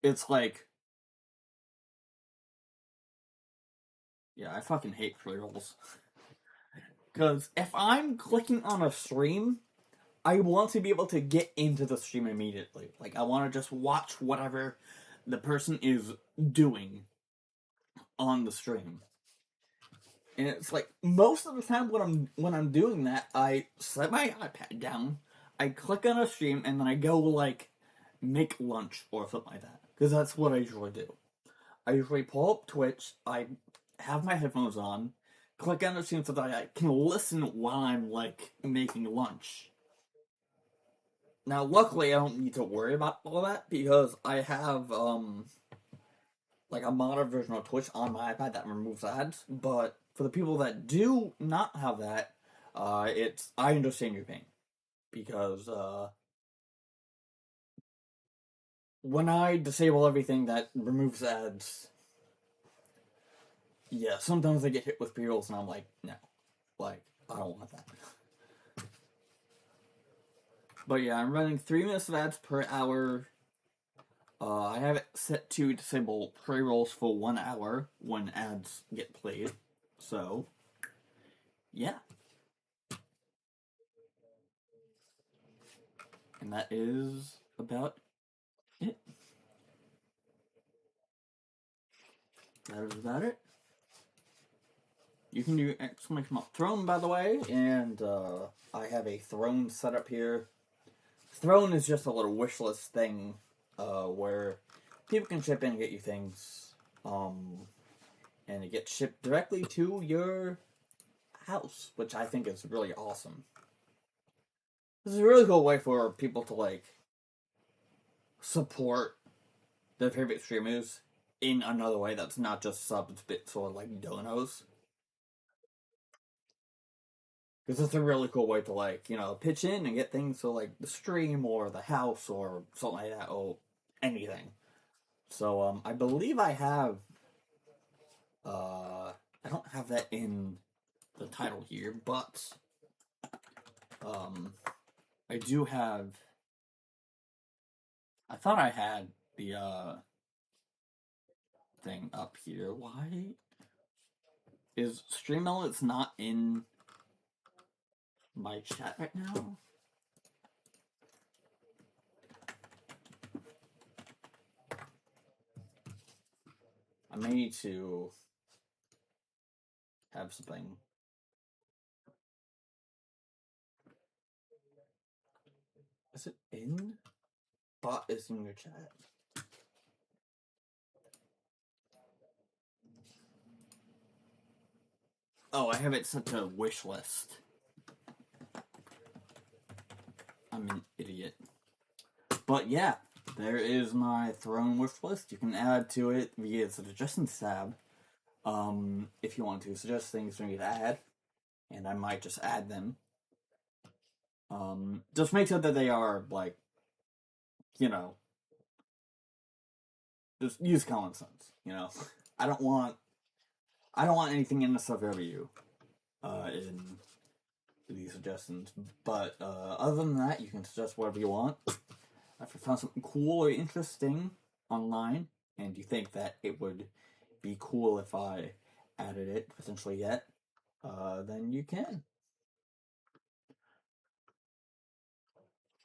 It's like... Yeah, I fucking hate pre-rolls. Because if I'm clicking on a stream, I want to be able to get into the stream immediately. Like, I want to just watch whatever the person is doing on the stream. And it's like, most of the time when I'm doing that, I set my iPad down, I click on a stream, and then I go, like, make lunch or something like that. Because that's what I usually do. I usually pull up Twitch, I have my headphones on, click on the stream so that I can listen while I'm, like, making lunch. Now, luckily, I don't need to worry about all that, because I have, like, a modded version of Twitch on my iPad that removes ads, but for the people that do not have that, I understand your pain. Because, when I disable everything that removes ads, yeah, sometimes I get hit with pre-rolls and I'm like, no. Like, I don't want that. But yeah, I'm running 3 minutes of ads per hour. I have it set to disable pre-rolls for 1 hour when ads get played. So, yeah. And that is about it. That is about it. You can do exclamation mark throne, by the way, and I have a throne set up here. Throne is just a little wish list thing where people can chip in and get you things, and it gets shipped directly to your house, which I think is really awesome. This is a really cool way for people to, like, support their favorite streamers in another way that's not just subs, bits, or, like, donos. Because it's a really cool way to, like, you know, pitch in and get things to, like, the stream or the house or something like that, or anything. So, I believe I have, I don't have that in the title here, but, I do have, I thought I had the, thing up here. Why is Stream Elements not in my chat right now? I may need to have something. Is it in? Bot is in your chat. Oh, I have it set to wish list. I'm an idiot. But yeah, there is my throne wish list. You can add to it via the suggestions tab. If you want to suggest things for me to add, and I might just add them. Just make sure that they are, like, you know, just use common sense, you know. I don't want anything in the stuff review in these suggestions. But other than that, you can suggest whatever you want. If you found something cool or interesting online, and you think that it would be cool if I added it potentially yet, then you can.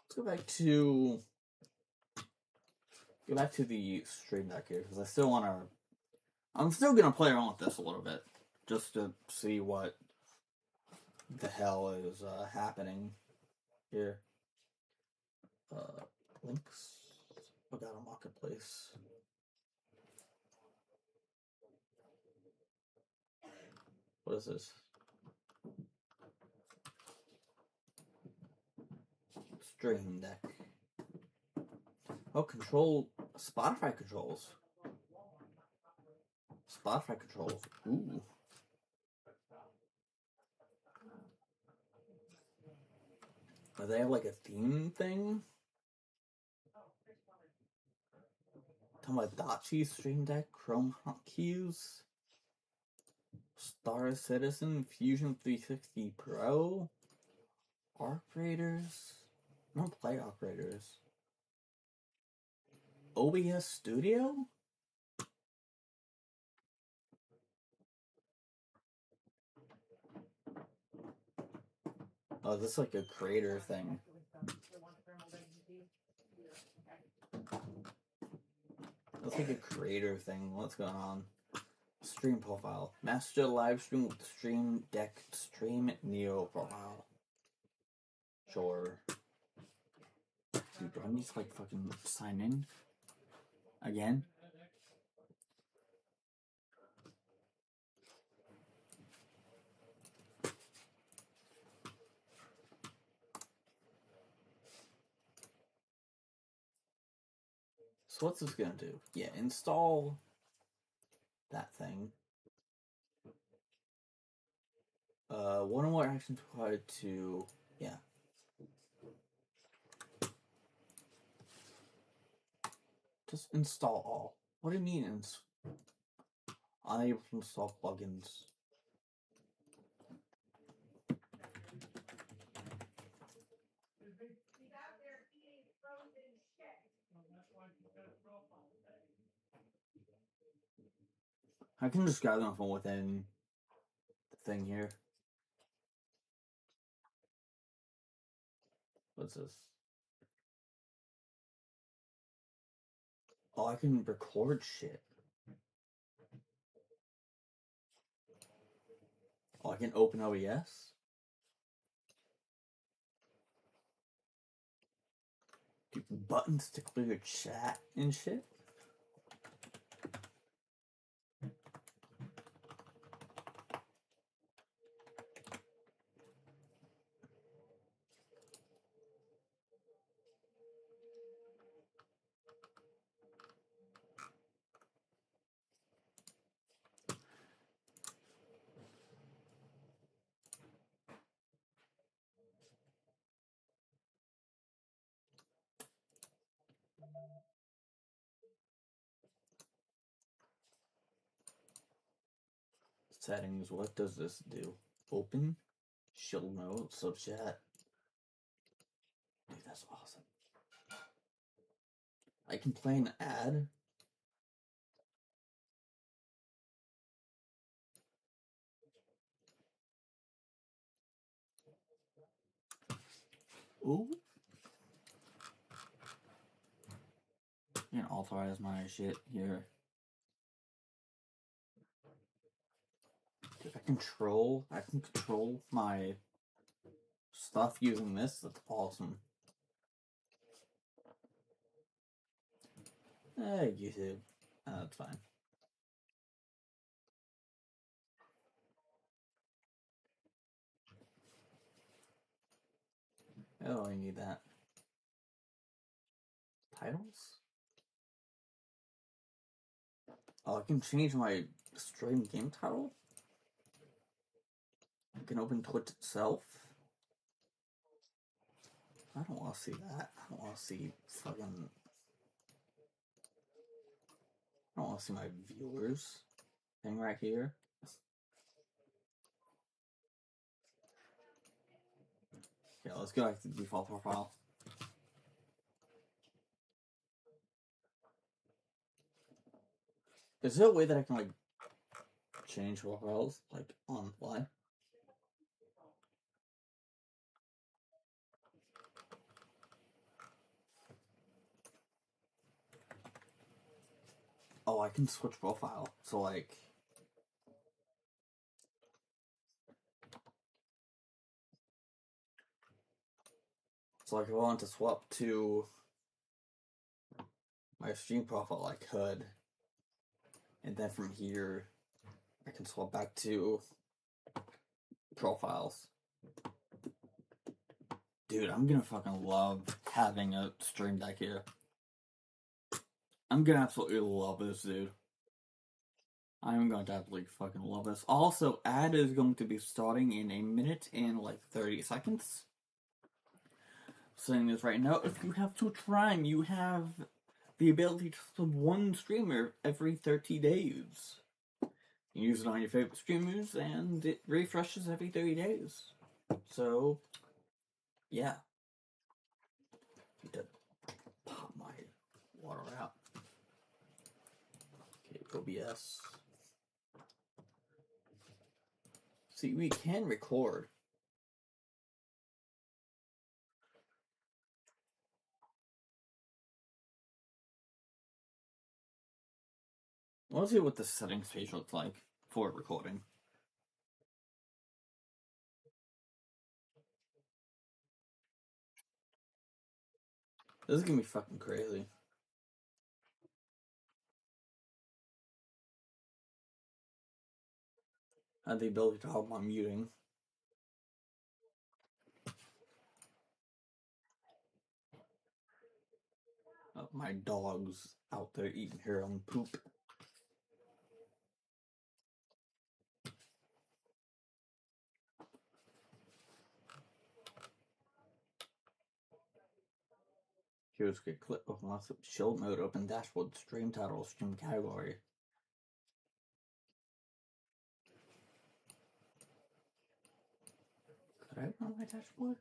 Let's go back to the stream deck here, because I still want to. I'm still gonna play around with this a little bit, just to see what the hell is happening here. Links. I got a marketplace. What is this? Stream deck. Oh, control. Spotify controls. Spotify controls. Ooh. Do they have like a theme thing? Tamagotchi Stream Deck, Chrome hotkeys, Star Citizen, Fusion 360 Pro, Arc Raiders. I don't play Arc Raiders. OBS Studio? Oh, this is like a creator thing. That's like a creator thing. What's going on? Stream profile. Master live stream with Stream Deck Stream Neo profile. Sure. Dude, do I need to like fucking sign in? Again? So what's this gonna do? Yeah, install that thing. One or more actions required to, yeah. Just install all. What do you mean unable to install plugins? I can just grab them from within the thing here. What's this? Oh, I can record shit. Oh, I can open OBS? Do buttons to clear chat and shit? Settings, what does this do? Open, show notes, sub chat. Dude, that's awesome. I can play an ad. Ooh. You can authorize my shit here. Dude, I can control my stuff using this. That's awesome. YouTube. That's fine. Oh, I need that. Titles? Oh, I can change my stream game title? I can open Twitch itself? I don't want to see that. I don't want to see fucking... I don't want to see my viewers thing right here. Yeah, let's go back to the default profile. Is there a way that I can, like, change profiles, like, on the fly? Oh, I can switch profile. So, like... So, like, if I want to swap to my stream profile, I could. And then from here, I can swap back to profiles. Dude, I'm gonna fucking love having a stream deck here. I'm gonna absolutely love this, dude. I'm going to absolutely fucking love this. Also, ad is going to be starting in a minute and like 30 seconds. Saying this right now, if you have Twitch Prime, you have the ability to sub one streamer every 30 days. You use it on your favorite streamers, and it refreshes every 30 days. So, yeah. Need to pop my water out. Okay, OBS. See, we can record. Let's see what the settings page looks like for recording. This is gonna be fucking crazy. I have the ability to help my muting. My dog's out there eating her own poop. Here's a clip of lots of shield mode, open dashboard, stream title, stream category. Could I run my dashboard?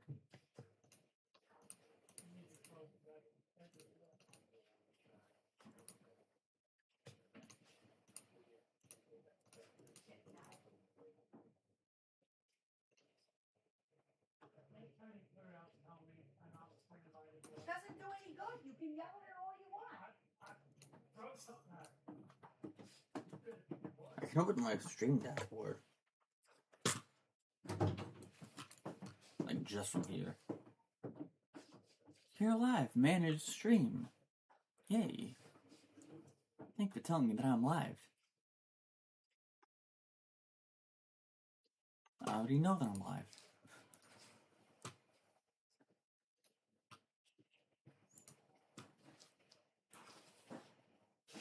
Doesn't do any good. You can yell at it all you want. I can open my stream dashboard. Like just from here. You're live, manage stream. Yay. Thanks for telling me that I'm live. I already know that I'm live.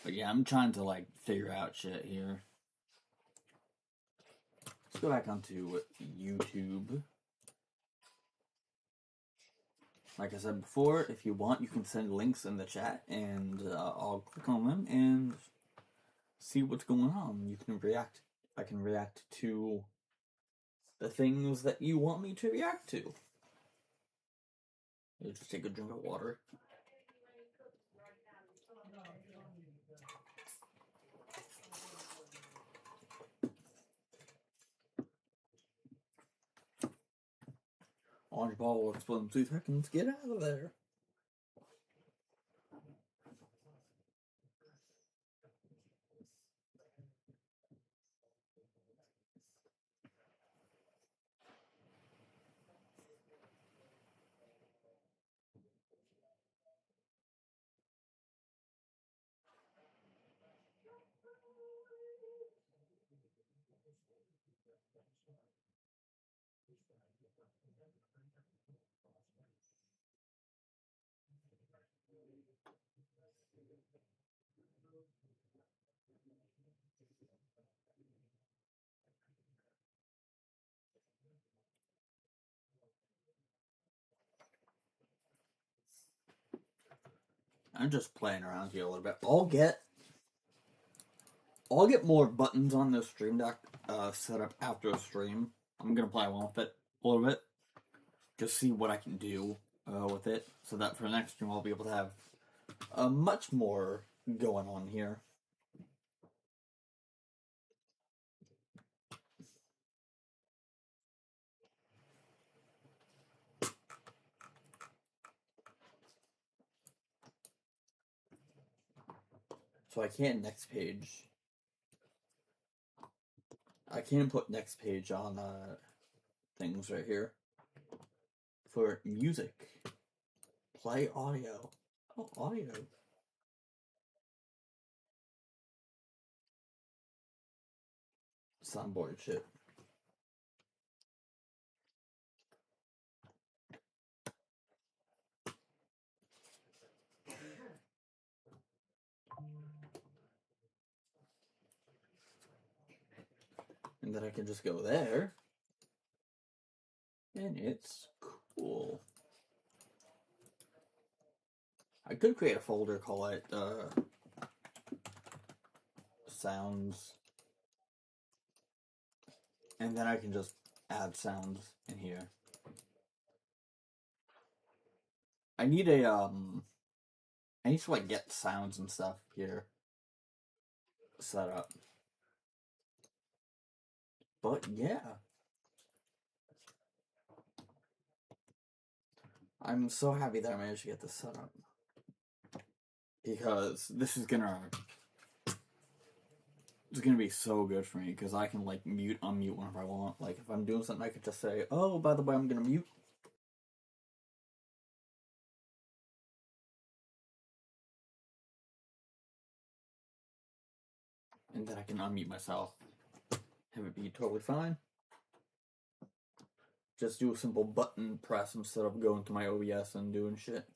But yeah, I'm trying to like figure out shit here. Let's go back onto YouTube. Like I said before, if you want, you can send links in the chat, and I'll click on them and see what's going on. You can react. I can react to the things that you want me to react to. I'll just take a drink of water. Orange ball will explode in 2 seconds. Get out of there. I'm just playing around here a little bit. I'll get more buttons on the stream deck set up after a stream. I'm gonna play around with it a little bit. Just see what I can do with it. So that for the next stream I'll be able to have much more going on here. So I can't next page. I can put next page on things right here. For music. Play audio. Oh, audio. Soundboard shit. And then I can just go there. And it's cool. I could create a folder, call it sounds. And then I can just add sounds in here. I need a I need to like get sounds and stuff here set up. But yeah. I'm so happy that I managed to get this set up. Because this is gonna it's gonna be so good for me because I can like mute, unmute whenever I want. Like if I'm doing something I could just say, oh, by the way, I'm gonna mute. And then I can unmute myself. Have it be totally fine. Just do a simple button press instead of going to my OBS and doing shit.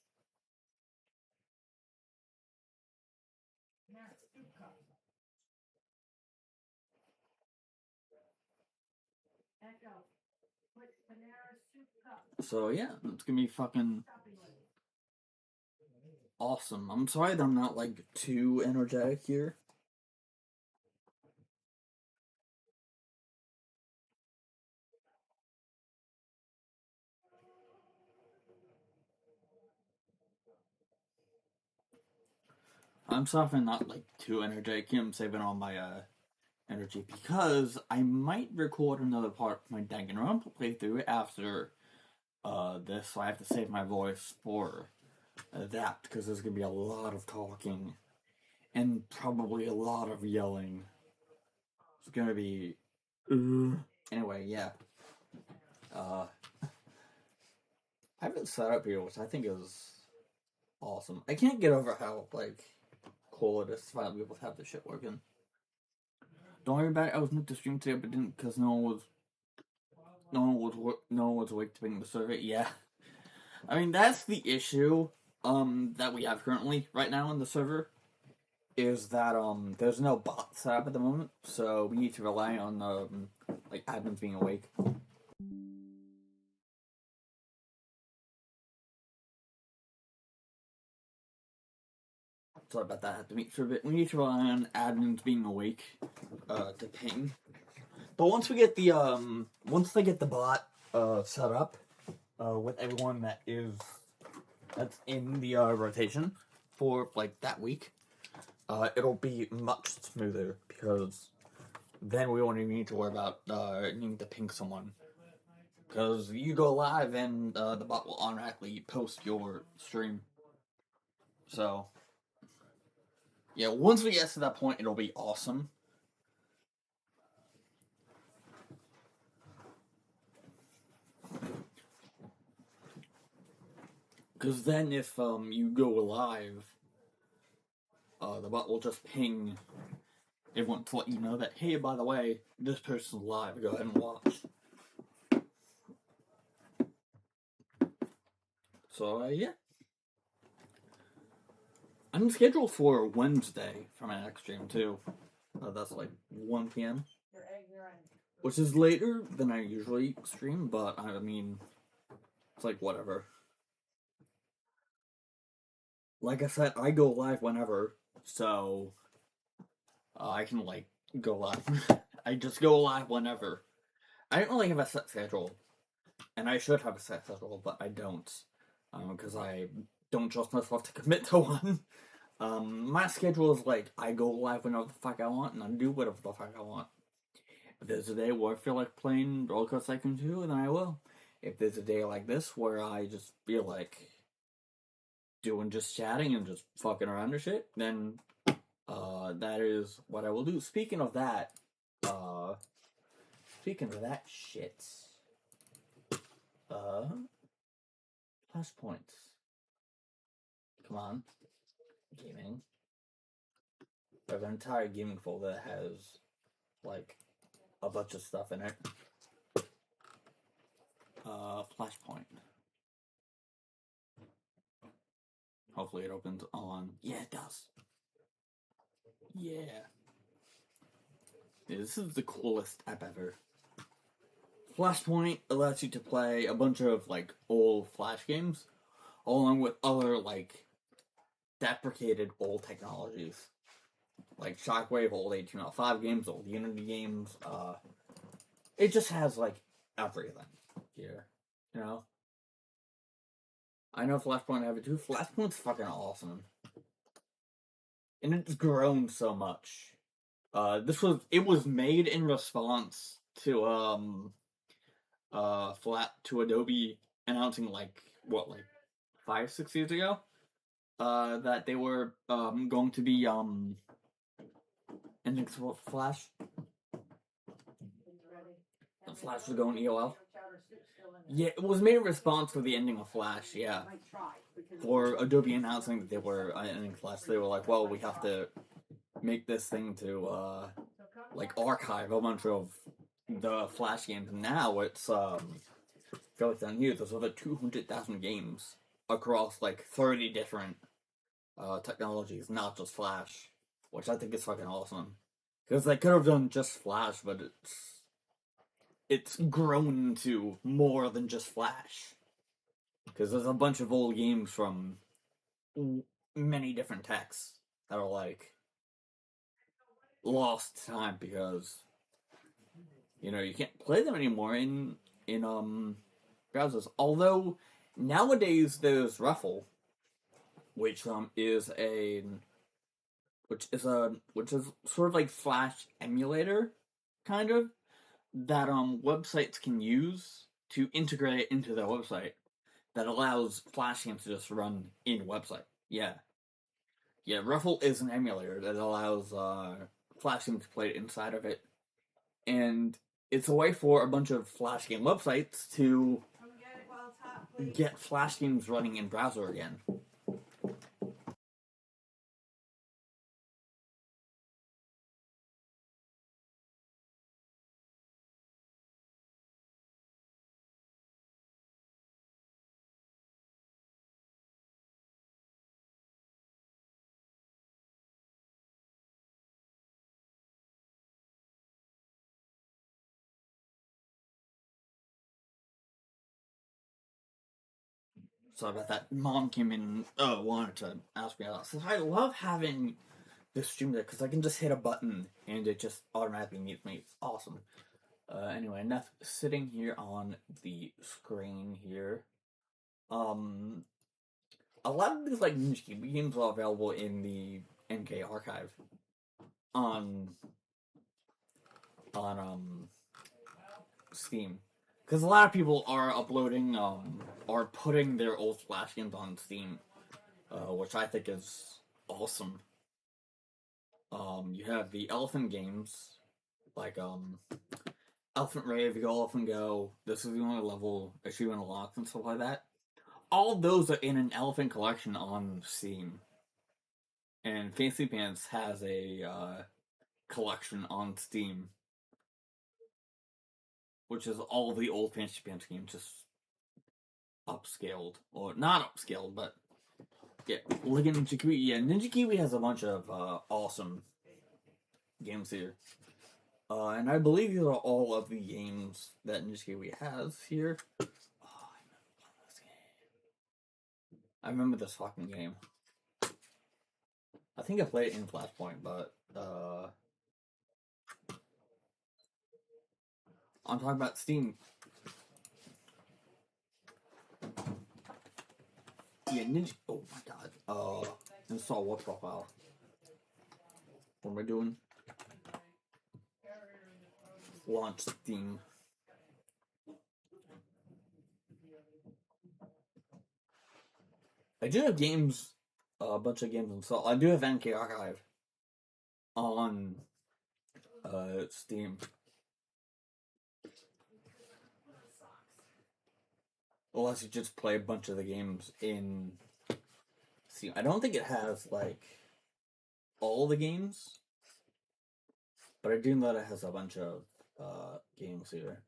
So yeah, it's gonna be fucking awesome. I'm sorry that I'm not, like, too energetic here. I'm sorry if I'm not, like, too energetic here. I'm saving all my, energy because I might record another part of my Danganronpa playthrough after, this, so I have to save my voice for that, because there's gonna be a lot of talking and probably a lot of yelling. It's gonna be anyway, yeah. I have it set up here, which I think is awesome. I can't get over how, like, cool it is to finally be able to have this shit working. Don't worry about it. I was meant to stream today, but didn't because no one was awake to bring the server. Yeah, I mean that's the issue that we have currently right now in the server, is that there's no bot set up at the moment, so we need to rely on like admins being awake. Sorry about that. I have to meet for a bit. We need to rely on admins being awake to ping. But once we get the once they get the bot set up with everyone that's in the rotation for like that week, it'll be much smoother, because then we won't even need to worry about needing to ping someone, because you go live and the bot will automatically post your stream. So yeah, once we get to that point, it'll be awesome. Because then if you go live, the bot will just ping everyone to let you know that, hey, by the way, this person's live, go ahead and watch. So, yeah. I'm scheduled for Wednesday for my next stream, too. That's like 1 p.m. You're ignorant. Which is later than I usually stream, but I mean, it's like whatever. Like I said, I go live whenever, so I can, like, go live. I just go live whenever. I don't really have a set schedule, and I should have a set schedule, but I don't, because I don't trust myself to commit to one. My schedule is like, I go live whenever the fuck I want, and I do whatever the fuck I want. If there's a day where I feel like playing Roller Coaster Tycoon 2, then I will. If there's a day like this where I just feel like doing just chatting and just fucking around and shit, then that is what I will do. Speaking of that shit, plus points. Come on, gaming. I have an entire gaming folder that has like a bunch of stuff in it. Flashpoint. Hopefully it opens on. Yeah, it does. Yeah. This is the coolest app ever. Flashpoint allows you to play a bunch of like old Flash games, along with other like deprecated old technologies, like Shockwave, old 1805 games, old Unity games. It just has like everything here, you know. I know Flashpoint have it too. Flashpoint's fucking awesome, and it's grown so much. It was made in response to Adobe announcing like 5-6 years ago that they were going to be ending Flash. The Flash was going EOL. Yeah, it was made in response to the ending of Flash. Yeah, for Adobe announcing that they were ending Flash, they were like, well, we have to make this thing to like archive a bunch of the Flash games. And now it's I feel like down here there's over 200,000 games across like 30 different technologies, not just Flash, which I think is fucking awesome. Because they could have done just Flash, but it's grown to more than just Flash. Because there's a bunch of old games from many different texts that are like lost to time because you can't play them anymore in browsers. Although nowadays there's Ruffle, which is sort of like Flash emulator, kind of, that websites can use to integrate it into their website, that allows Flash games to just run in website. Yeah, Ruffle is an emulator that allows Flash games to play inside of it, and it's a way for a bunch of Flash game websites to Come get it while it's hot, please. get Flash games running in browser again. Sorry about that. Mom came in, wanted to ask me about. So I love having this stream deck because I can just hit a button and it just automatically mutes me. It's awesome. Anyway, enough sitting here on the screen here. A lot of these like Ninja Kiwi games are available in the NK archive on Steam, because a lot of people are uploading are putting their old Flash games on Steam, which I think is awesome. You have the Elephant games like Elephant Rave, Go Elephant Go, This Is the Only Level, Achievement Unlocked, and stuff like that. All those are in an Elephant collection on Steam. And Fancy Pants has a collection on Steam, which is all the old Fancy Pants games, just upscaled. Or not upscaled, but yeah, look at Ninja Kiwi. Yeah, Ninja Kiwi has a bunch of awesome games here. And I believe these are all of the games that Ninja Kiwi has here. Oh, I remember this fucking game. I think I played it in Flashpoint, but I'm talking about Steam. Yeah, Ninja. Oh my god. Install what profile? What am I doing? Launch Steam. I do have games, a bunch of games installed. I do have NK Archive on Steam. Unless you just play a bunch of the games in Steam. I don't think it has, like, all the games, but I do know that it has a bunch of games here.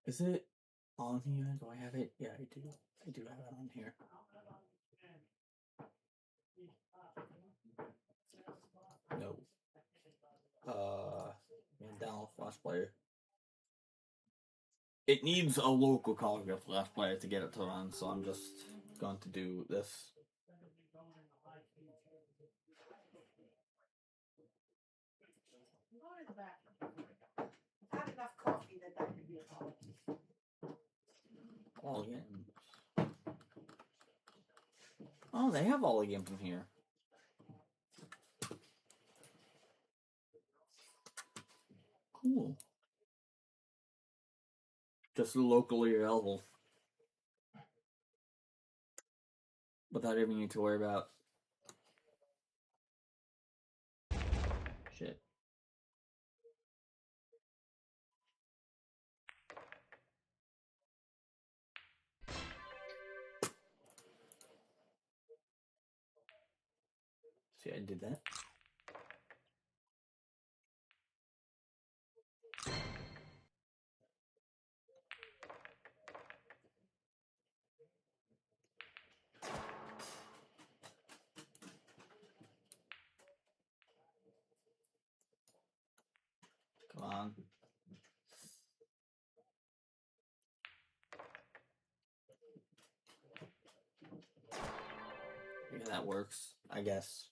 Is it on here? Do I have it? Yeah, I do. I do have it on here. No. Download Flash Player. It needs a local copy of Flash Player to get it to run, so I'm just going to do this. Go to the bathroom. I've had enough coffee that could be a problem. All games. Oh, they have all the games in here. Cool. Just locally available. Without even need to worry about shit. See, I did that. Come on. Yeah, that works. I guess.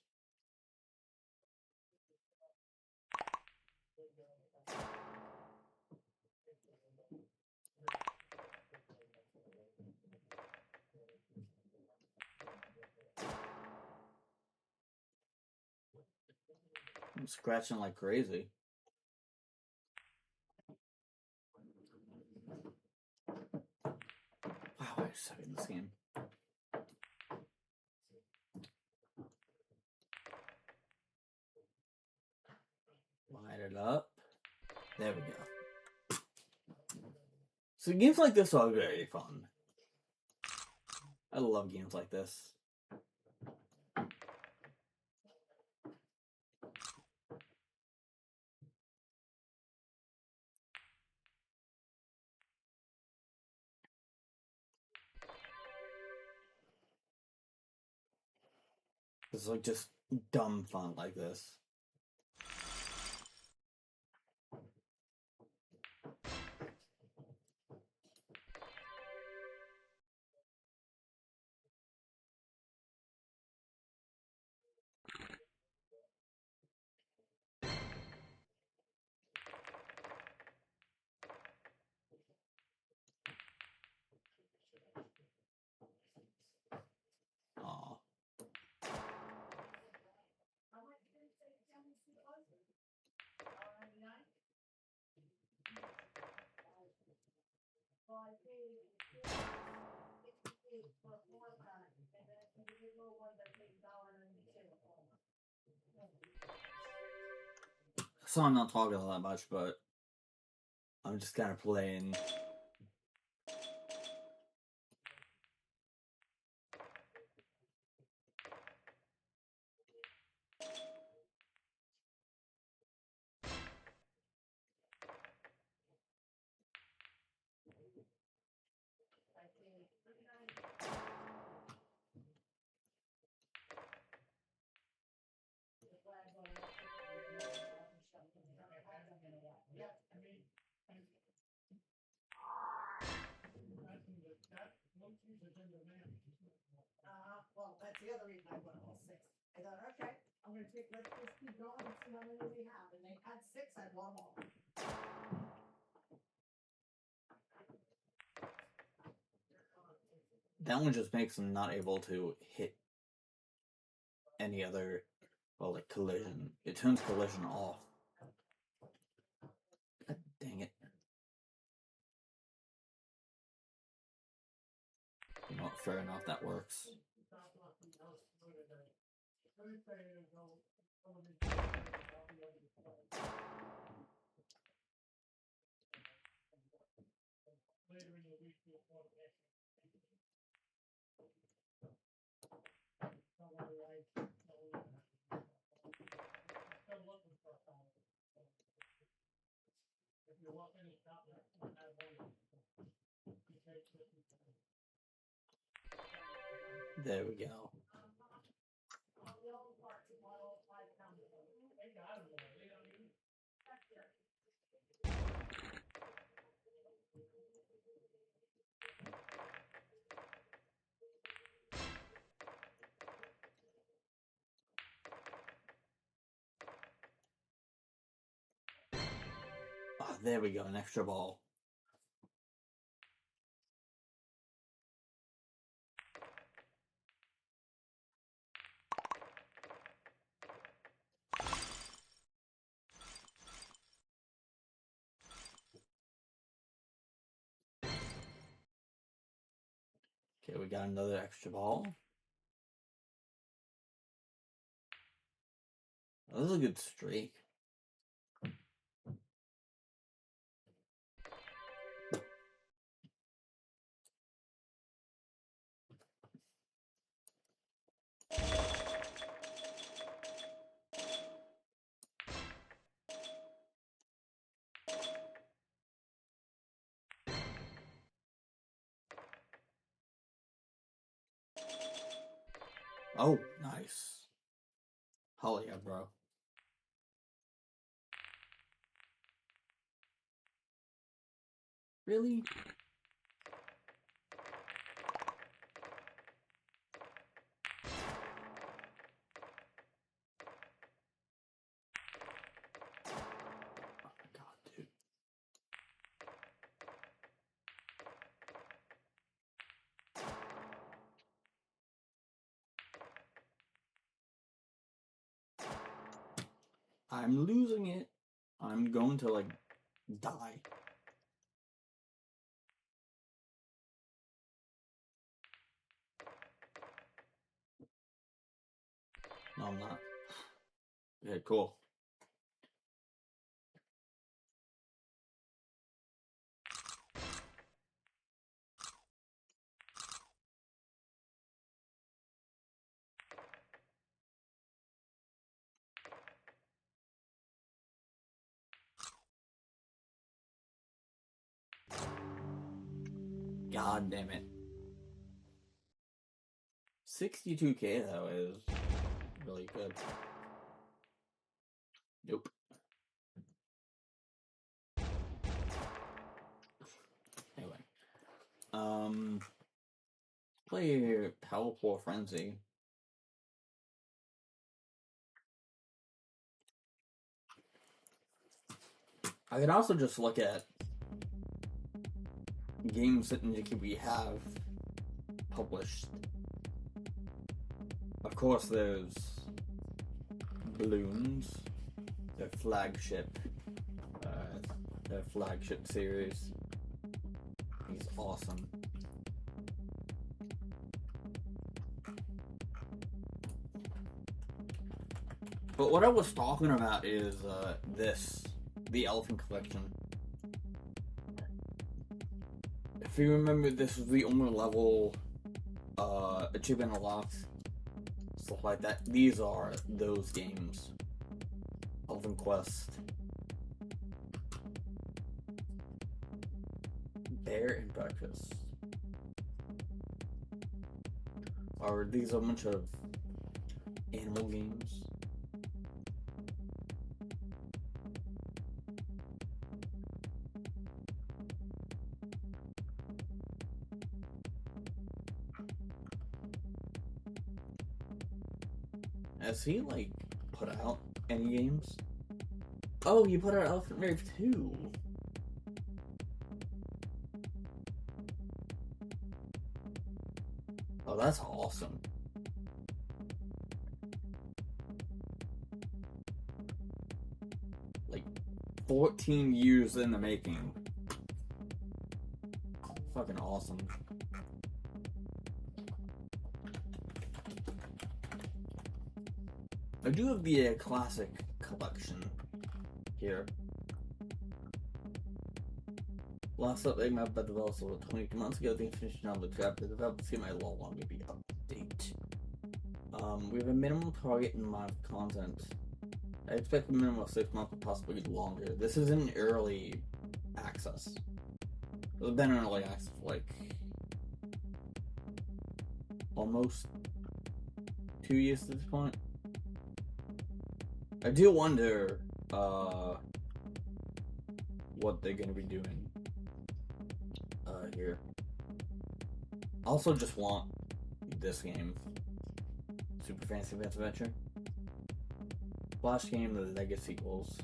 I'm scratching like crazy. Wow, I suck in this game. Light it up. There we go. So games like this are very fun. I love games like this. It's like just dumb fun like this. Aw. So I'm not talking all that much, but I'm just kind of playing. Well, that's the other reason I went all six. I thought, okay, I'm gonna take, let's just keep going and see how many we have. And they had six, I won them all. That one just makes them not able to hit any other, well, like collision. It turns collision off. God dang it. You know what, fair enough, that works. There we go. Ah, there we go, an extra ball. Okay, we got another extra ball. That was a good streak. Oh, nice. Hell yeah, bro. Really? I'm losing it. I'm going to, like, die. No, I'm not. Okay, cool. God damn it. 62k though is really good. Nope. Anyway. Play Powerful Frenzy. I could also just look at games that we have published. Of course, there's Balloons, their flagship series. He's awesome. But what I was talking about is the Elephant Collection. If you remember, this was the only level achievement unlocked, stuff like that. These are those games. Elephant Quest, Bear and Breakfast. Or these are a bunch of animal games. Has he, like, put out any games? Oh, he put out Elephant Rave 2. Oh, that's awesome. Like, 14 years in the making. Fucking awesome. I do have the classic collection here. Last update my bed developed over 22 months ago. The finished on the trap. The developers get my law longer be update. We have a minimum target in amount of content. I expect a minimum of 6 months, but possibly longer. This is in early access. It's been in early access for like almost 2 years at this point. I do wonder what they're gonna be doing here. I also just want this game, Super Fantasy Adventure. Flash game, the legacy sequels.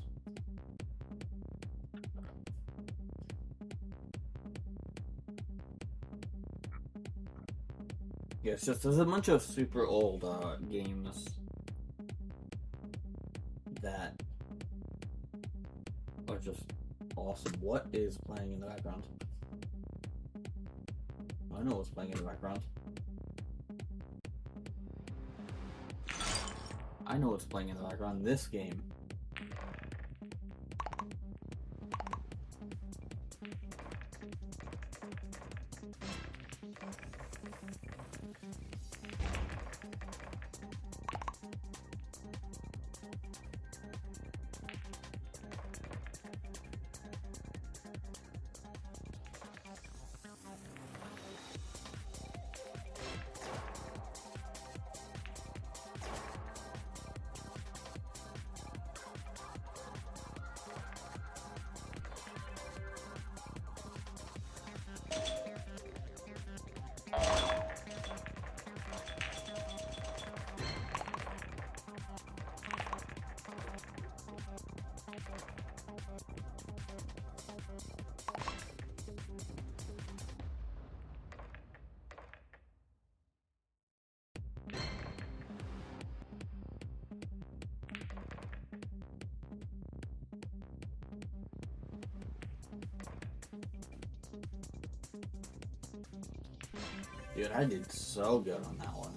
Yeah, it's just there's a bunch of super old games that are just awesome. What is playing in the background? I know what's playing in the background. I know what's playing in the background. This game. Dude, I did so good on that one.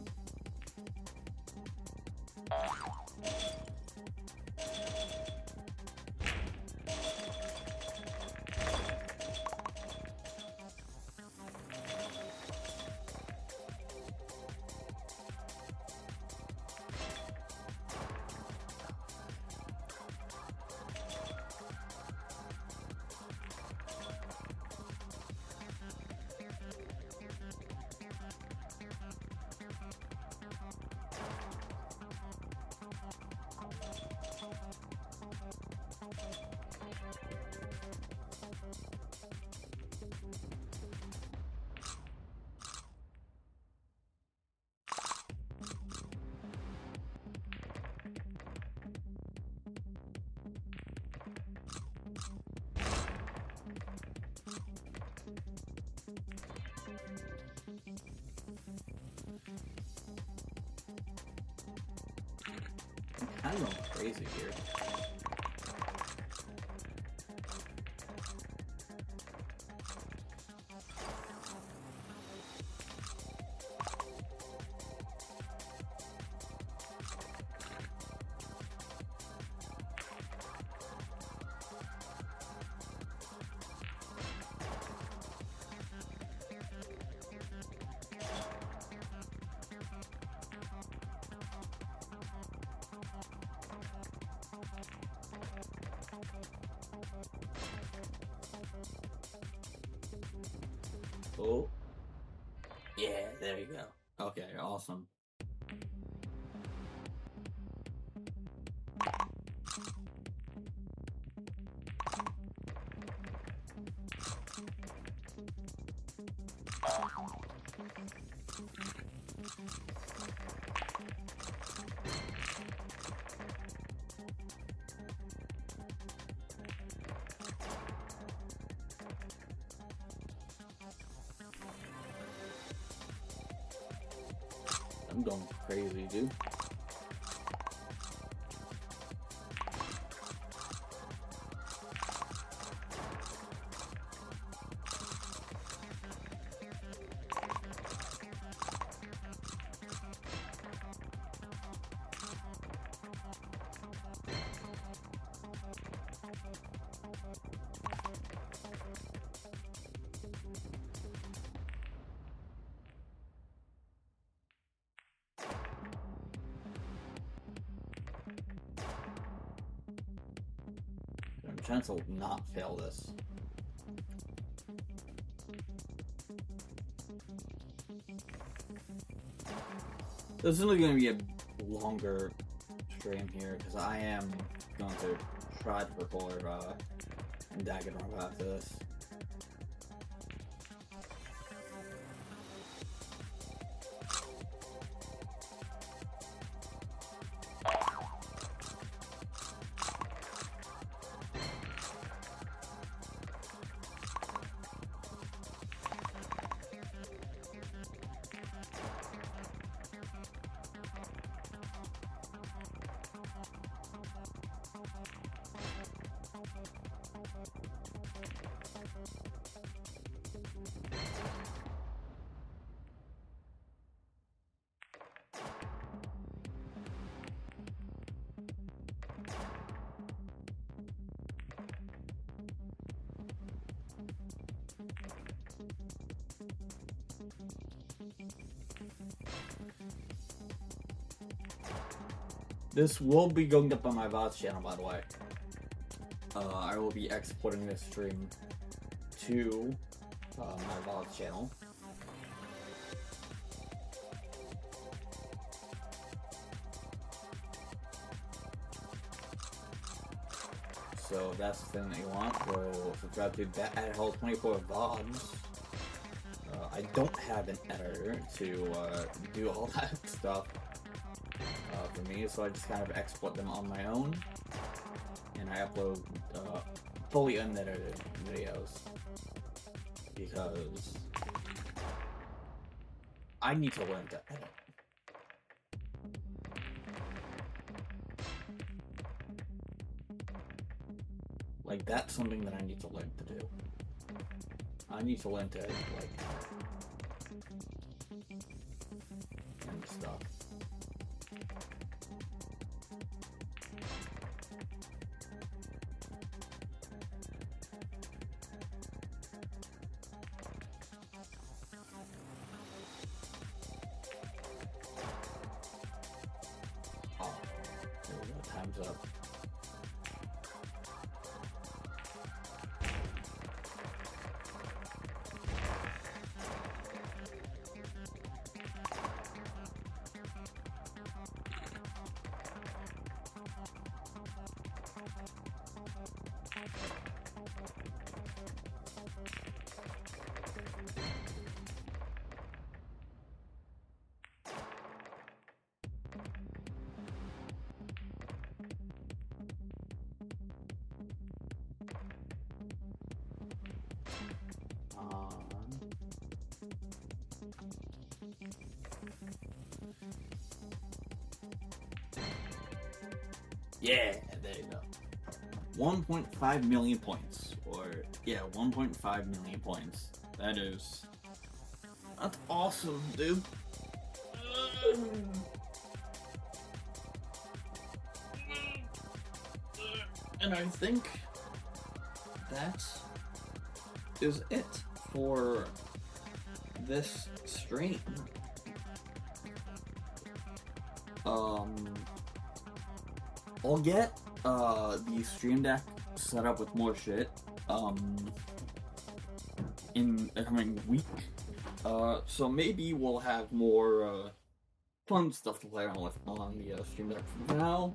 I'm kind of going crazy here. Oh. Yeah, there you go. Okay, awesome. I'm going crazy, dude. I'm trying to not fail this. This is only going to be a longer stream here because I am going to try to record Danganronpa after this. This will be going up on my VOD channel, by the way. I will be exporting this stream to my VOD channel. So if that's the thing that you want, go subscribe to that at Hall 24 VODs. I don't have an editor to do all that stuff for me, so I just kind of export them on my own, and I upload fully unedited videos because I need to learn to edit. Like, that's something that I need to learn to do. I need to learn to edit like that. things up. Yeah, there you go. 1.5 million points. Or, yeah, 1.5 million points. That's awesome, dude. And I think that is it for this stream. I'll get the stream deck set up with more shit in the coming week. So maybe we'll have more fun stuff to play around with on the stream deck. For now,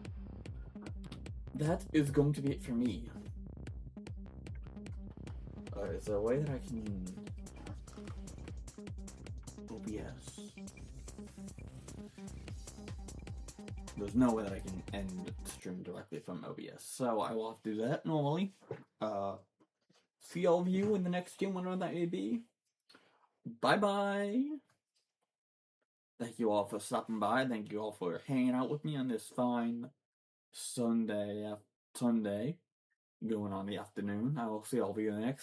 that is going to be it for me. Is there a way that I can OBS? There's no way that I can end stream directly from OBS, so I will have to do that normally. See all of you in the next stream, whenever that may be. Bye bye. Thank you all for stopping by. Thank you all for hanging out with me on this fine Sunday going on the afternoon. I will see all of you in the next